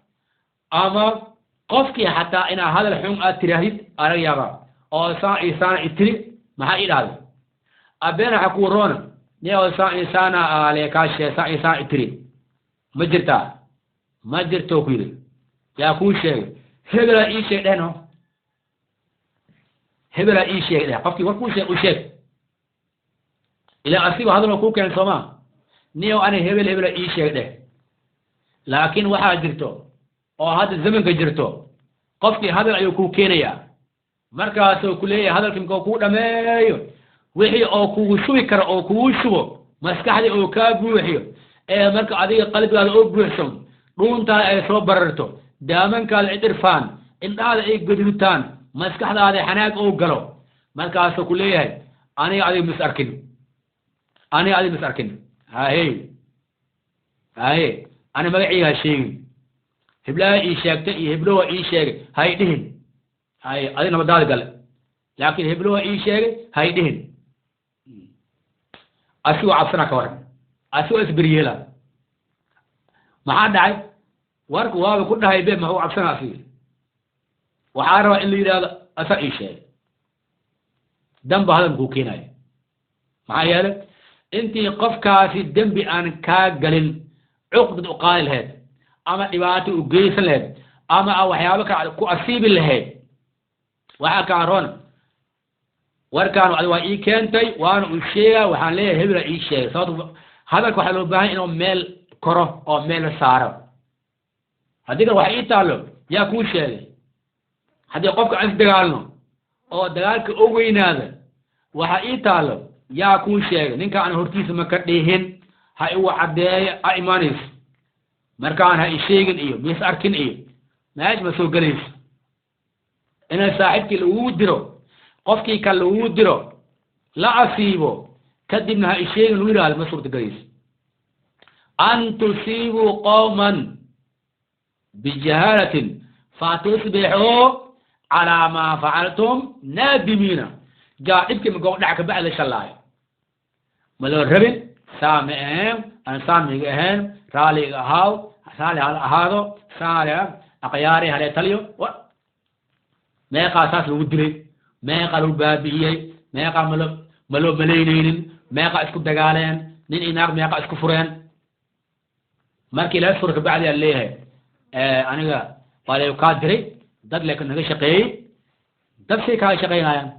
أما قفك حتى إن هذا الحكم التراهيد أريابا أو إنسان إتري ما هي هذا أبينا حكورونا نيو إنسان عليك شيء إنسان إتري ما جرتا كويل يا كل شيء هبلا إيش ده نو هبلا إيش ده قفتي وكل شيء وشيء إلى أصيب هذا الوقوع كان سما نيو أنا هبلا إيش ده لكن واحد جرتو أو هذا الزمن كجرتو قفتي هذا الوقوع كينيا مركز كلية هذا الكم كوكو دمايو وحي أو كو شوي كر أو كو شو مسكح دي أو كاب وحي مركز عادي قلب على أو بحسم رون تا صوب بررتو دامن كال عرفان إن هذا إيه قدرتان مسكح هذا حناك أو قلو مركز كلية أنا عادي مسأركن هاي أنا ما قاعد هالشيء هبلا إيشاك هبلوا إيشاك هاي دهن هاي أنا ما دال قال لكن هبلوا إيشاك هاي دهن أسوأ عفنا كورن أسوأ إسبريلا ما حد عاي ورك وهذا كله هاي بيه ما هو عفنا فيه وحاروا اللي هذا أسوأ إيشاك دم بهذا مكوكين هاي معايا لك أنت قفك في الدم بأن كاجلين عقد أقال هذا أما إباتي وجيس له أما أو حيابك كأسيب له وحكارون وركانوا على وإي كنتي وأنا أشياء وحنليه هبرة إيشيء صوت هذا كحلو بها إنه ميل كره أو ميل سارة هذيك الوحيد تعلم يا كل شيء هذا قفك عند دجالنا أو دجالك أوين هذا وحيد تعلم يا كل شيء نك أنا هرتيس مكتئهن هاي واحد أيمانيس مركان هاي شيء إيه مسأركن إيه ماش مسوق جليس أنا صاحبك الودرو قفك كالودرو لا أصيبه كدمنا هاي شيء الويرة المسوق جليس أن تصيبوا قوما بجهالة فتصبحوا على ما فعلتم نادمين جاء ابكي من قول لك بعد الشلاية ملو ربن سامعهم أنا سامع أهين رالي هاو رالي هذا سالي أقياري هذا تليو و ما يقع أساس الودري ما يقع البابية ما يقع ملو ملينين ما يقع اسكو دقالين نين إناق ما يقع اسكو فرين markii la furo ka bacdi leeyahay aniga walaal ka diray dad laakiin naga shaqeeyay dad si ka shaqeynayaan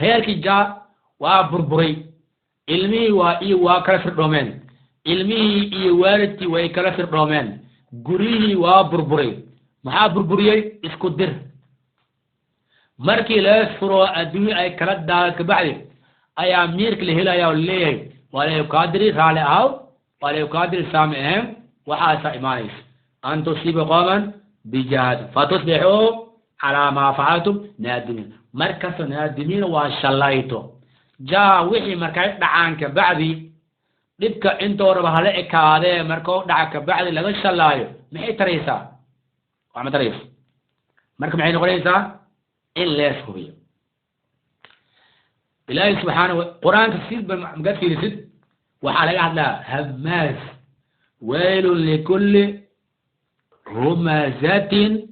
reerkii jaa waa burburay ilmii waa kala firdhoomeen ilmii iyo waalidkii way kala firdhoomeen gurihii waa burburay maxaa burburiyay isku dir markii la furo adduunyo ay kala daal ka bacdi ayaa miirka la helayaa leeyahay walaal ka diray raali ahaw ولا يقادر سامعهم وحاسا إيمانيس أن تصيب قوما بجهاد فتصبحوا على ما فعلتم نادمين مركز نادمين وشلايتو جاء وحي مركز دعانك بعدي لبك انتو ربها لئك هذا مركز دعانك بعدي لغا شلايو محي تريسا وعما تريس مركز محي نقريسا إلا يسخرية إلهي سبحانه قرآن تفسير بمقاد في رسد وحالة قاعدة هماز ويل لكل همازة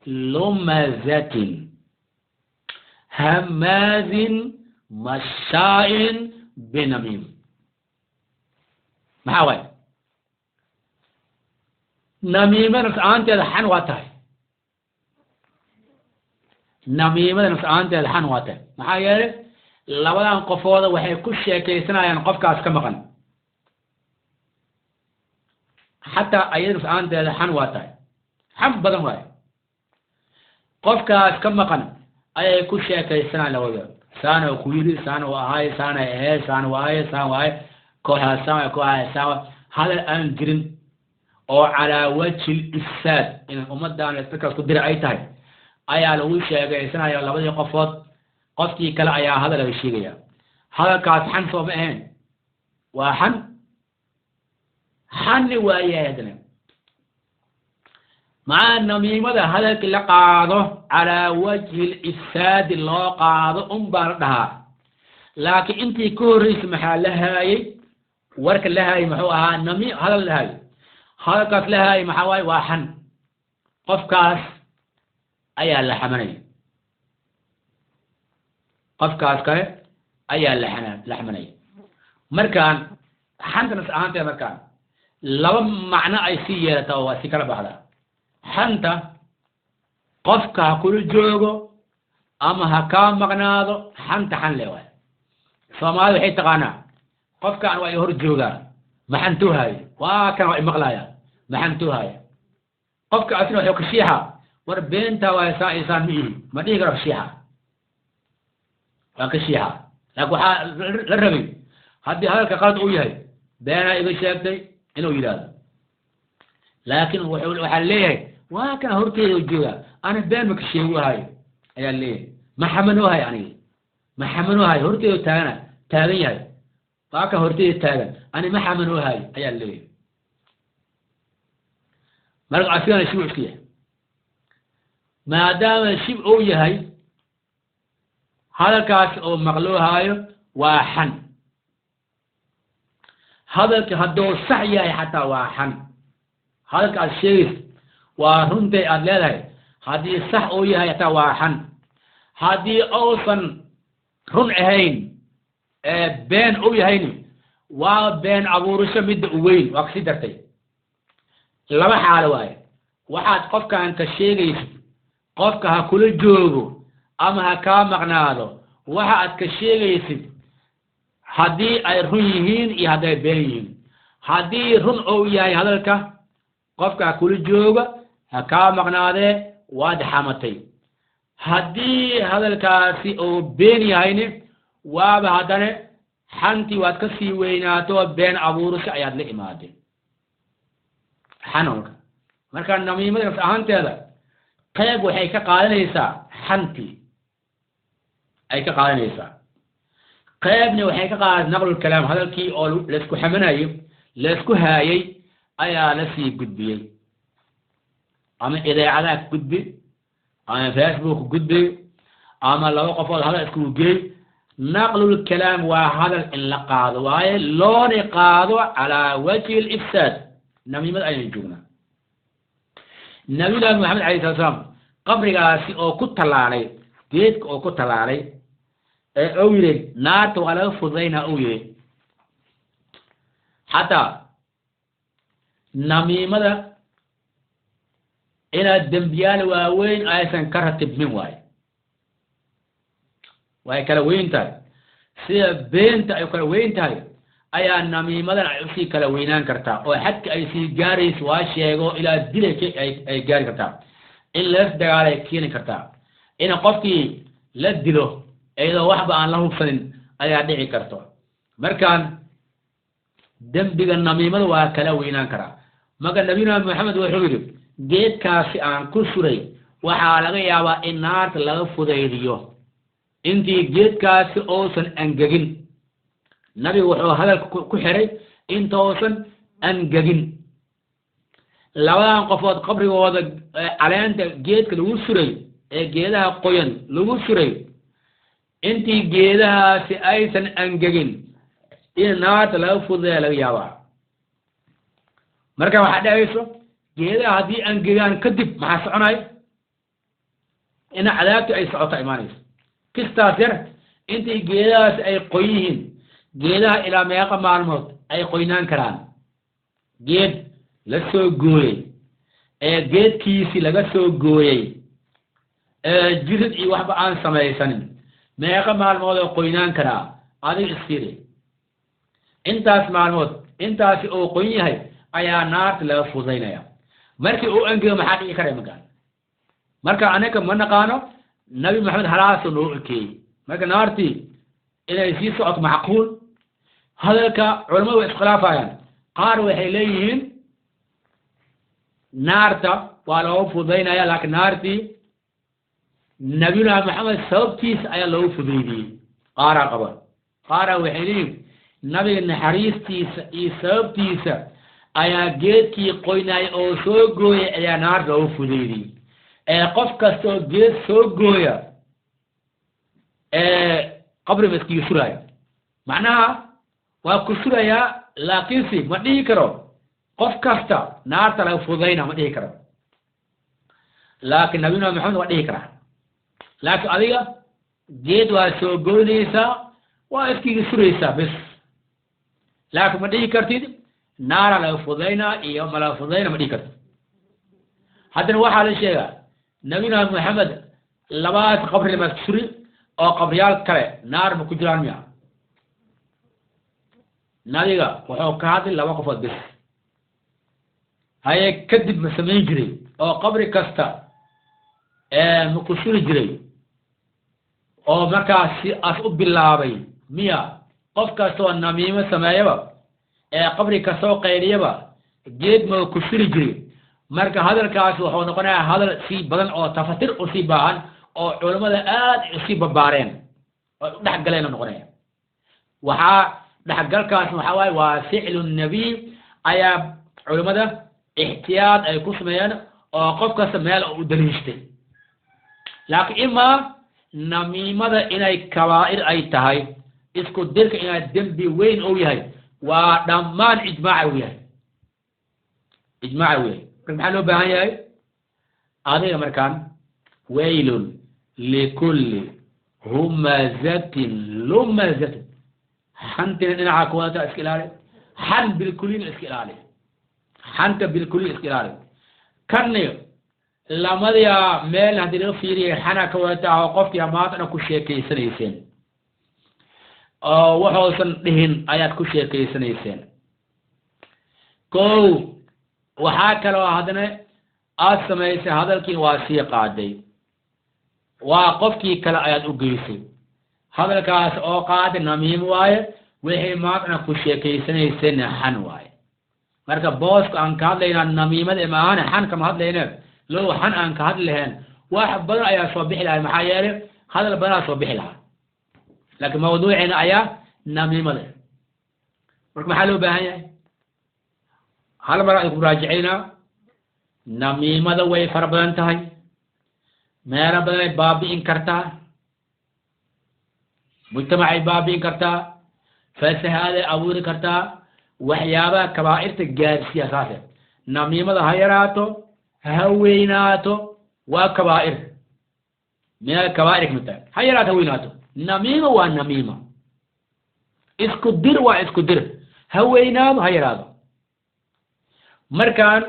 لمزة هماز مشاء بنميم محاول نميمة نفس أنت الحن واتاي نميمة نفس أنت الحن واتاي محاول labadan qofooda waxay ku sheekaysanayaan qofkaas ka maqan hatta ayadu aanteeda xan waa tahay xan badan waay qofkaas ka maqan ayay ku sheekaysanayaan labada saana ku yiri saana waa ahay saana saana waa saana hada aan jirin oo ala wajhi al-ifsad in ummadan dadka ku dir ay tahay ayaa lagu sheegaysanaya labadii qofood qofkii kale ayaa hadal laga sheegaya hadalkaas xan soo ma ahayn waa xan waayaadna مع النميمة هذا كل قاضه على وجه الإفساد الله قاضه بردها لكن أنت كوريس محلها ورك لها محوها النمي هذا لها هذا كاس لها محواي واحن قف كاس أيها اللحمني قف كاس كاي أيها اللحمني مركان حنت نسأنت مركان لو معنى أي سيرة أو سكر بعدها حنت قفك كل جوجو أما هكام مغناضو حنت حن لواي فما هذا حيت غانا قفك أنا ويهر جوجا ما حنتو هاي وكان وي مغلايا ما حنتو هاي قفك أسنو حيوك الشيحة وربينتا ويسا إنسان مئي ما تيقرأ الشيحة لك الشيحة لك للرمي هدي هذا كقالت أوي هاي بينا إذا شاكتي إنه يلاد لكن وحليه وكان هرتي وجوها أنا بينك الشيء هاي يا ليه ما حملوها يعني ما حملوها هاي هرتي وتانا تاني هاي طاقة هرتي تانا أنا ما حملوها هاي يا ليه مرق عفيانا شو فيه ما دام الشيء أوي هاي هذا كاس أو مغلوها هاي وحن هذا كهدو صحيح حتى وحن هذا الشيء وهنتي أدلالي هذه صح أويها يتواحن هذه أوصن رنعهين بين أويهين وبين أبو رشا مد أوين وأكسيدرتي لما حالواي واحد قفك أنت الشيء قفك هكل الجوغو أما هكا مغنادو واحد كالشيء هذه أي رنيهين هذا بينهين هذه رن أويهين هذا الكه qofka kula jooga ha ka maqnaade waad xamatay hadii hadalkaasi oo been yahayne waaba hadane xanti waad ka sii weynaato been abuurus ayaad la imaadeen xanonka marka namiimada ahaanteeda qayb waxay ka qaadanaysaa xanti ay ka qaadanaysaa qaybna waxay ka qaadanaysaa naqlul kalaam hadalkii oo la isku xamanayo la isku haayay ayaa la sii gudbiyay ama idaacadaha gudbi ama facebook gudbi ama laba qofood hada isku geey نقل الكلام وهذا اللقاض وهي لون قاضو على وجه الإفساد نميمة أين الجنة نبي الله محمد عليه الصلاة والسلام قبر قاسي أو كتلا علي جيت أو كتلا علي أويري نات على فضينا أويري حتى نميمة إلى الدنبيال وين أيسن كرتب من واي kala weyn tahay sida beenta ay kala weyn tahay ayaa namiimadan ay si kala weynaan kartaa oo xadka ay si gaarayso waa sheego ilaa dilay ay gaari kartaa in la dagaal ay keeni kartaa in qofkii la dilo ayadoo waxba aan la hubsanin ayaa dhici karto markaan dambiga namiimada waa kala weynaan karaa maga nabiyuna maxamed wuxuu yiri geedkaasi aan ku suray waxa laga yaabaa in naarta laga fudaydiyo intii geedkaasi oosan angagin nabigu wuxuu hadalka ku xiray intoosan angagin labadan qofood qabrigooda caleenta geedka lagu suray ee geedaha qoyan lagu suray intii geedahaasi aysan angagin in naarta laga fudeeyo laga yaabaa marka waxaa dhacayso geedaha haddii angagaan kadib maxaa soconay in cadaabta ay socoto imaanayso kistaas yar intii geedahaas ay qoyihiin geedaha ilaa meeqa maalmood ay qoynaan karaan geed la soo gooyey ee geedkiisii laga soo gooyey ee jirid iyo waxba aan samaysanin meeqa maalmood oo qoynaan karaa adiga isfiiri intaas maalmood intaasi oo qoyn yahay ayaa naarta laga fudaynaya markii uu angego maxaa dhici kara marka anaga ma naqaano nabi maxamed halaasoo noo ekeeyey marka naartii inay sii socoto macquul hadalka culamadu way iskhilaafayaan qaar waxay leeyihiin naarta waa loogu fudaynaya laakiin naartii nabiyuna maxamed sababtiisa ayaa loogu fudaydiyey qaaraa qaba qaaraa waxay leeyihiin nabiga naxariistiisa iyo sababtiisa ayaa geedkii qoynaya oo soo gooyay ayaa naarta loogu fudaydiyey qof kastoo geed soo gooya qabri ma iskiga suraayo macnaha waa ku surayaa laakiinse ma dhihi karo qof kasta naarta laga fudayna ma dhihi karo laakiin nabiyuna maxamed waa dhihi karaa laakiin adiga geed waa soo goynaysaa waa iskiga suraysaa bes laakiin ma dhihi kartid naara laga fudaynaa iyo ma laga fudayna ma dhihi kartid haddana waxaa la sheegaa nabiyuna maxamed labaas qabri lama suri oo qabriyaal kale naar ma ku jiraan miya nabiga wuxuu ka hadlay laba qofood bes haye kadib ma samayn jiray oo qabri kasta ma ku suri jiray oo markaas si as u bilaabay miya qof kastoo namiimo sameeyaba qabri kastoo qayriyaba geed ma ku suri jiray marka hadalkaas wuxuu noqonayaa hadal si badan oo tafatir u sii baahan oo culimada aad u sii babaareen oo dhex galeen noqonaya waxaa dhexgalkaas waxaa waaye waa ficlu nabiy ayaa culimada ixtiyaad ay ku sameeyeen oo qof kasta meel u daliishtay laakiin imaa namiimada inay kabaa'ir ay tahay isku dirka inay dembi weyn uu yahay waa dhammaan ijmaaca uu yahay ijmaaca uu yahay maxaa loo baahan yahay adiga markaan waylun likulli humazatin lumazatin xantina dhinaca kuwata iska ilaali xan bilkulina iska ilaali xanta bilkulina iska ilaali kanni lamadiya meel haddii laga fiiriyay xana ka wata oo qofkii maantana ku sheekaysanayseen oo waxuusan dhihin ayaad ku sheekaysanayseen kow waxaa kaloo haddana aad samaysay hadalkii waa sii qaaday waa qofkii kale ayaad u geysay hadalkaas oo qaaday namiim waaye wixii maantana ku sheekaysanayseen xan waaye marka booska aan ka hadlaynaa namiimada maahane xan kama hadlayne low xan aan ka hadli lahayn wax badan ayaa soo bixi lahay maxaa yeelay hadal badanaa soo bixi lahaa laakiin mawduucina ayaa namiimada marka maxaa loo baahan yahay hal mar aan ku raajicinaa namiimada way fara badan tahay meelo badan ay baabi'in kartaa mujtamacay baabi'in kartaa fasahaaday abuuri kartaa waxyaabaha kabaa'irta gaarsiiya saase namiimada ha yaraato ha weynaato waa kabaa'ir min alkabaa'ir kamid tahay ha yaraato ha weynaato namiima waa namiima isku dir waa isku dir ha weynaado ha yaraado markaan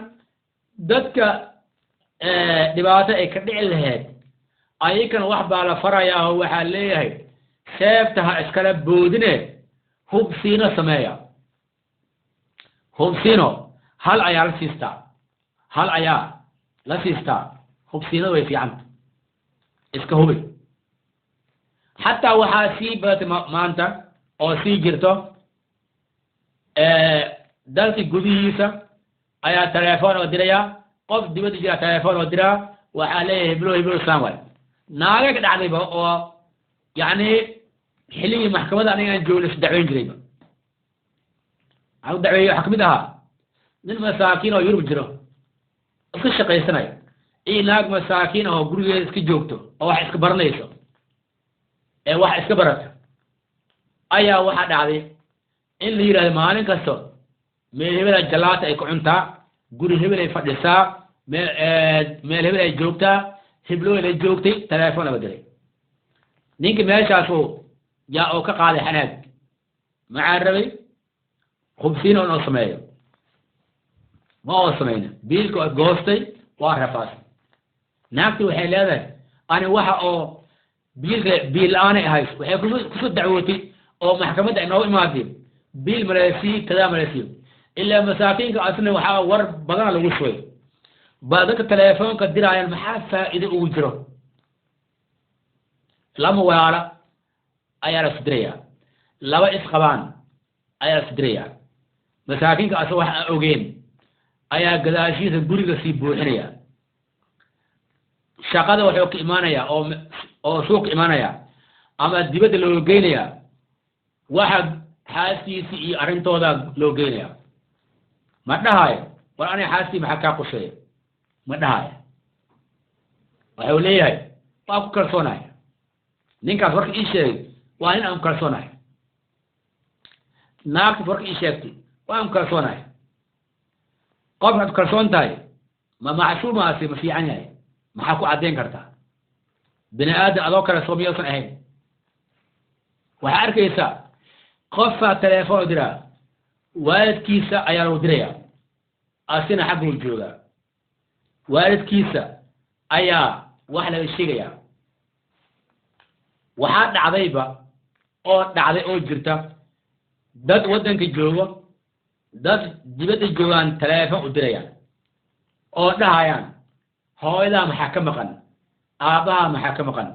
dadka dhibaato ay ka dhici lahayd ayakan wax baa la farayaa oo waxaa leeyahay seefta ha iskala boodine hubsiino sameeya hubsiino hal ayaa la siistaa hal ayaa la siistaa hubsiinada way fiicanta iska hubi xataa waxaa sii badatay maanta oo sii jirto dalka gudihiisa ayaa telefoon oo diraya qof dibadda jira telefoon oo diraa waxaa leeyahay heblo islam waay naaga ka dhacdayba oo yacni xilligii maxkamadda aniga aan joogna is dacweyn jirayba waxaan u dacweeyey waxaa kamid ahaa nin masaakiin oo yurub jiro iska shaqaysanaya iyo naag masaakiin oo gurigeeda iska joogto oo wax iska baranayso wax iska barata ayaa waxaa dhacday in la yidhahdo maalin kasto meel hebel ay jalaata ay ku cuntaa guri hebel ay fadhisaa meel hebel ay joogtaa hiblooy ay joogtay telefoon aba diray ninka meeshaasu yaa oo ka qaaday xanaag maxaa rabay hubsiin oo noo sameeyo ma oo samayna biilka oo goostay waa rafaas naagti waxay leedahay ani waxa oo biil la-aan ay ahays waxay kusoo dacwootay oo maxkamadda ay noogu imaadeen biil maleesiyo kadaa maleesiyo ilaa masaakiinka asna waxaa war badana lagu shubay ba dadka telefoonka diraayaan maxaa faa'iido ugu jiro lama walaala ayaa la isdirayaa laba isqabaan ayaa la isdirayaa masaakiinka asa wax aan ogeen ayaa gadaashiisa guriga sii buuxinaya shaqada wuxuu ka imaanayaa oo suuq imaanaya ama dibadda loo geynayaa waxa xaaskiisii iyo arrintooda loo geynayaa ma dhahayo war aniga xaaskii maxaa kaa quseeya ma dhahayo waxuu leeyahay waa ku kalsoonahay ninkaas warka ii sheegay waa nin aan ku kalsoonahay naagtas warka ii sheegtay waa aan ku kalsoonahay qofkaad ku kalsoon tahay ma macsuumaasi ma fiican yahay maxaa ku caddayn kartaa bini aadam adoo kale soo miyausan ahayn waxaa arkaysaa qofaa telefoon diraa waalidkiisa ayaa lagu dirayaa asina xagguu joogaa waalidkiisa ayaa wax laga sheegayaa waxaa dhacdayba oo dhacday oo jirta dad waddanka joogo dad dibadda joogaan telefoon u dirayaan oo dhahayaan hooyadaa maxaa ka maqan aabbahaa maxaa ka maqan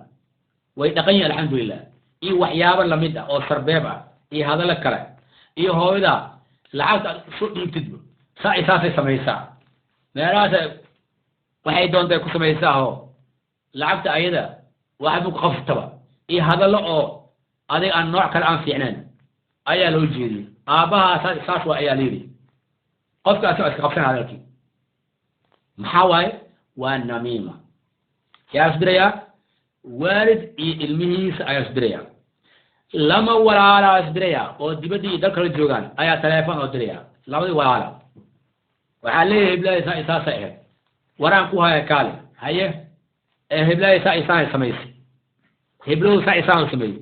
way dhaqan yihin alxamdulilah iyo waxyaabo lamid ah oo sarbeeb ah iyo hadallo kale iyo hooyadaa lacagta aad soo dhiibtidba saasay samaysaa meelahaas waxay doontay ku samaysaa oo lacagta ayada waxaad ku qaftaba iyo hadallo oo adiga aan nooc kale aan fiicnayn ayaa loo jeediyey aabbahaa saas waa ayaa layidhi qofkaasi waa iska qabsana hadalkii maxaa waaye waa namiima yaa isdirayaa waalid iyo ilmihiisa ayaa isdirayaa lama walaalaa isdirayaa oo dibaddii dalka la joogaan ayaa telefoon oo dirayaa labadii walaala waxaa leeyahay heblahay saasay ahayd waraan ku haya kaale haye heblahay saa isaanay samaysay heblow saa isaan sameeyey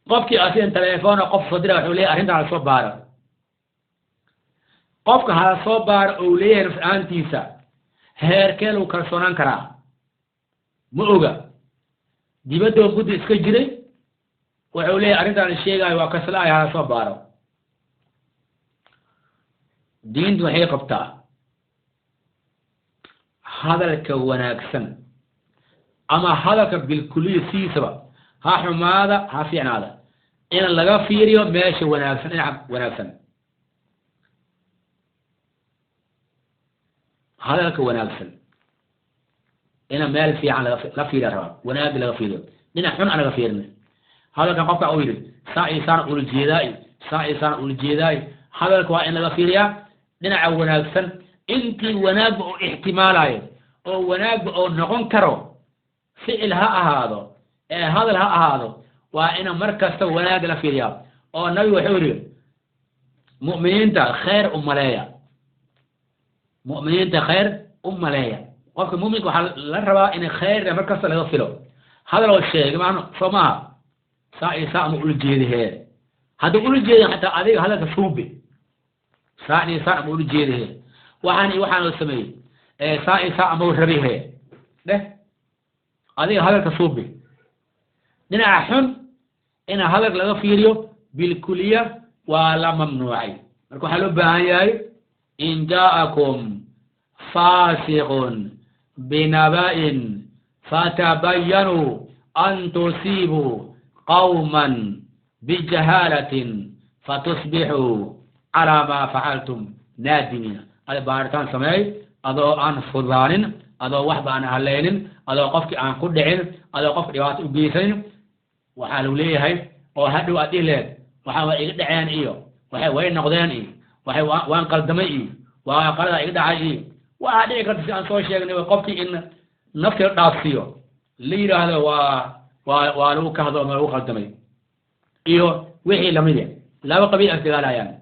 qofkii asigan telefoona qof soo dira wuxuu leeyahay arrintan hala soo baaro qofka hala soo baaro ou leeyahay nafs ahaantiisa heerkee lagu kalsoonaan karaa ma oga dibaddoo guddi iska jiray wuxuu leeyahay arrintaan sheegaayo waa kaslaayo hala soo baaro diintu waxay qabtaa hadalka wanaagsan ama hadalka bilkuliya siisaba ha xumaada ha fiicnaada in laga fiiriyo meesha wanaagsan dhinaca wanaagsan hadalka wanaagsan ina meel fiican la fiiriya rabaa wanaag laga fiiriyo dhinac xun aan laga fiirin hadalkan qofka uu yidhi saa isaan ula jeedaay saa isaan ula jeedaay hadalka waa in laga fiiriyaa dhinaca wanaagsan intii wanaagba oo ixtimaalayo oo wanaagba oo noqon karo ficil ha ahaado هذا هذا وإن مركز وناد لفيريا أو النبي وحوري مؤمنين تا خير أملايا مؤمنين تا خير أملايا وقت مؤمن وحال الربا إن خير مركز لا يغفله هذا لو الشيء كمان فما ساء مقول جيده هذا مقول جيده حتى عليه هذا تصوبي ساء مقول جيده وحان السمي ساء مقول ربيه ده عليه هذا تصوبي دنا أحن إن هذا لا يغفله بالكلية ولا ممنوعي مركو حلو بهاي إن جاءكم فاسق بنبأ فتبينوا أن تصيبوا قوما بجهالة فتصبحوا على ما فعلتم نادمين هذا بارتان سمعي أدو أن فضان أدو وحب أن هلين أدو قفك أن قدعين أدو قفك روات أبيسين وحالوا ليه هاي وهدوا أدلين وحاول إقدعين إيو وحاول نقدين إيو وحاول قلدمي إيو وقال إقدعي إيو وهذا يقول أن سوشيال وقفك إن نفس الرأسيو ليه هذا ولو كهذا ما هو قلدمي إيو وحي لمية لا وقبيل أستغال يعني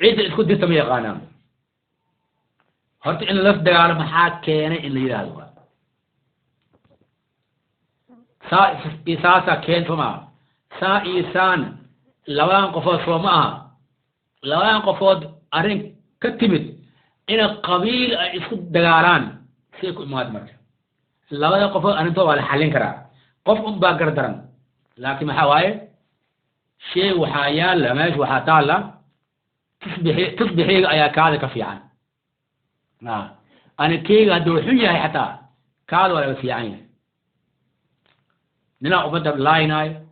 عيد اسكت دي سمية قانا هرت إن لف دغال محاك كيني إن ليه هذا إساسا كين فما إيسان لوان قفوت فما لوان قفوت أرين كتمت إن قبيل اسكت دغالان سيكو إماد مرة لوان قفوت أرين تو على حالين كرا قف باقر درن لكن محاواي شيء وحايا لماش وحاتالا تصبحي أيا كذا كفيعان أنا كي قدو حيا حتى كذا ولا كفيعين نلا أمد اللايناي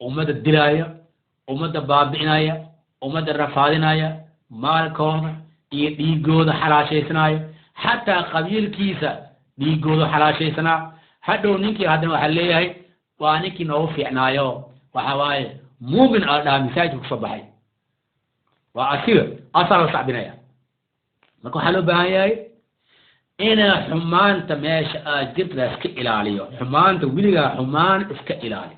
أمد الدلاية أمد بابعناية أمد الرفادناية مالكون يجود حلاشي سناي حتى قبيل كيسة يجود حلاشي سنا حتى نيكي هذا محليه وانيكي نوفي عنايو وحواي مو من أدام مساجد صباحي وأصير أصار صعبنايا ماكو حلو بهاي إنا حمان تماش أجد لسك إلاليو حمان تقولي حمان اسك إلالي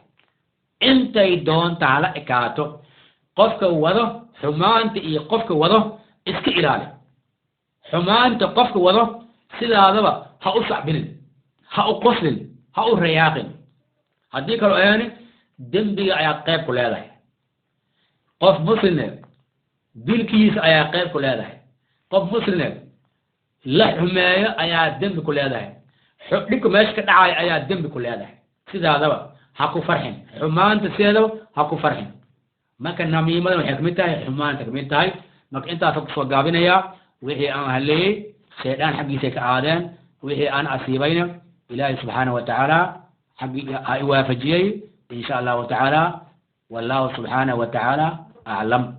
أنت يدون تعالى إكاتو قفك وضو حمان تي قفك وضو اسك إلالي حمان تقفك وضو سيدا هذا هاو صعبين هاو قصل هاو رياقين هديك الأياني دنبي أيا قيب كل هذا قف مسلم بالكيس أيا قيب كل هذا قف مسلم لا حماية أيا دنبي كل هذا حبك ماشك دعاي أيا دنبي كل هذا سيدا هذا هاكو فرحين حمان تسيدو هاكو فرحين ما كان نميمة وحكمتها حمان تكمتها ما كنت أتوقع قابين يا وهي أنا هلي شيطان حقي سيك عادين وهي أنا أسيبين إلهي سبحانه وتعالى حقي وافجيه إن شاء الله تعالى والله سبحانه وتعالى أعلم.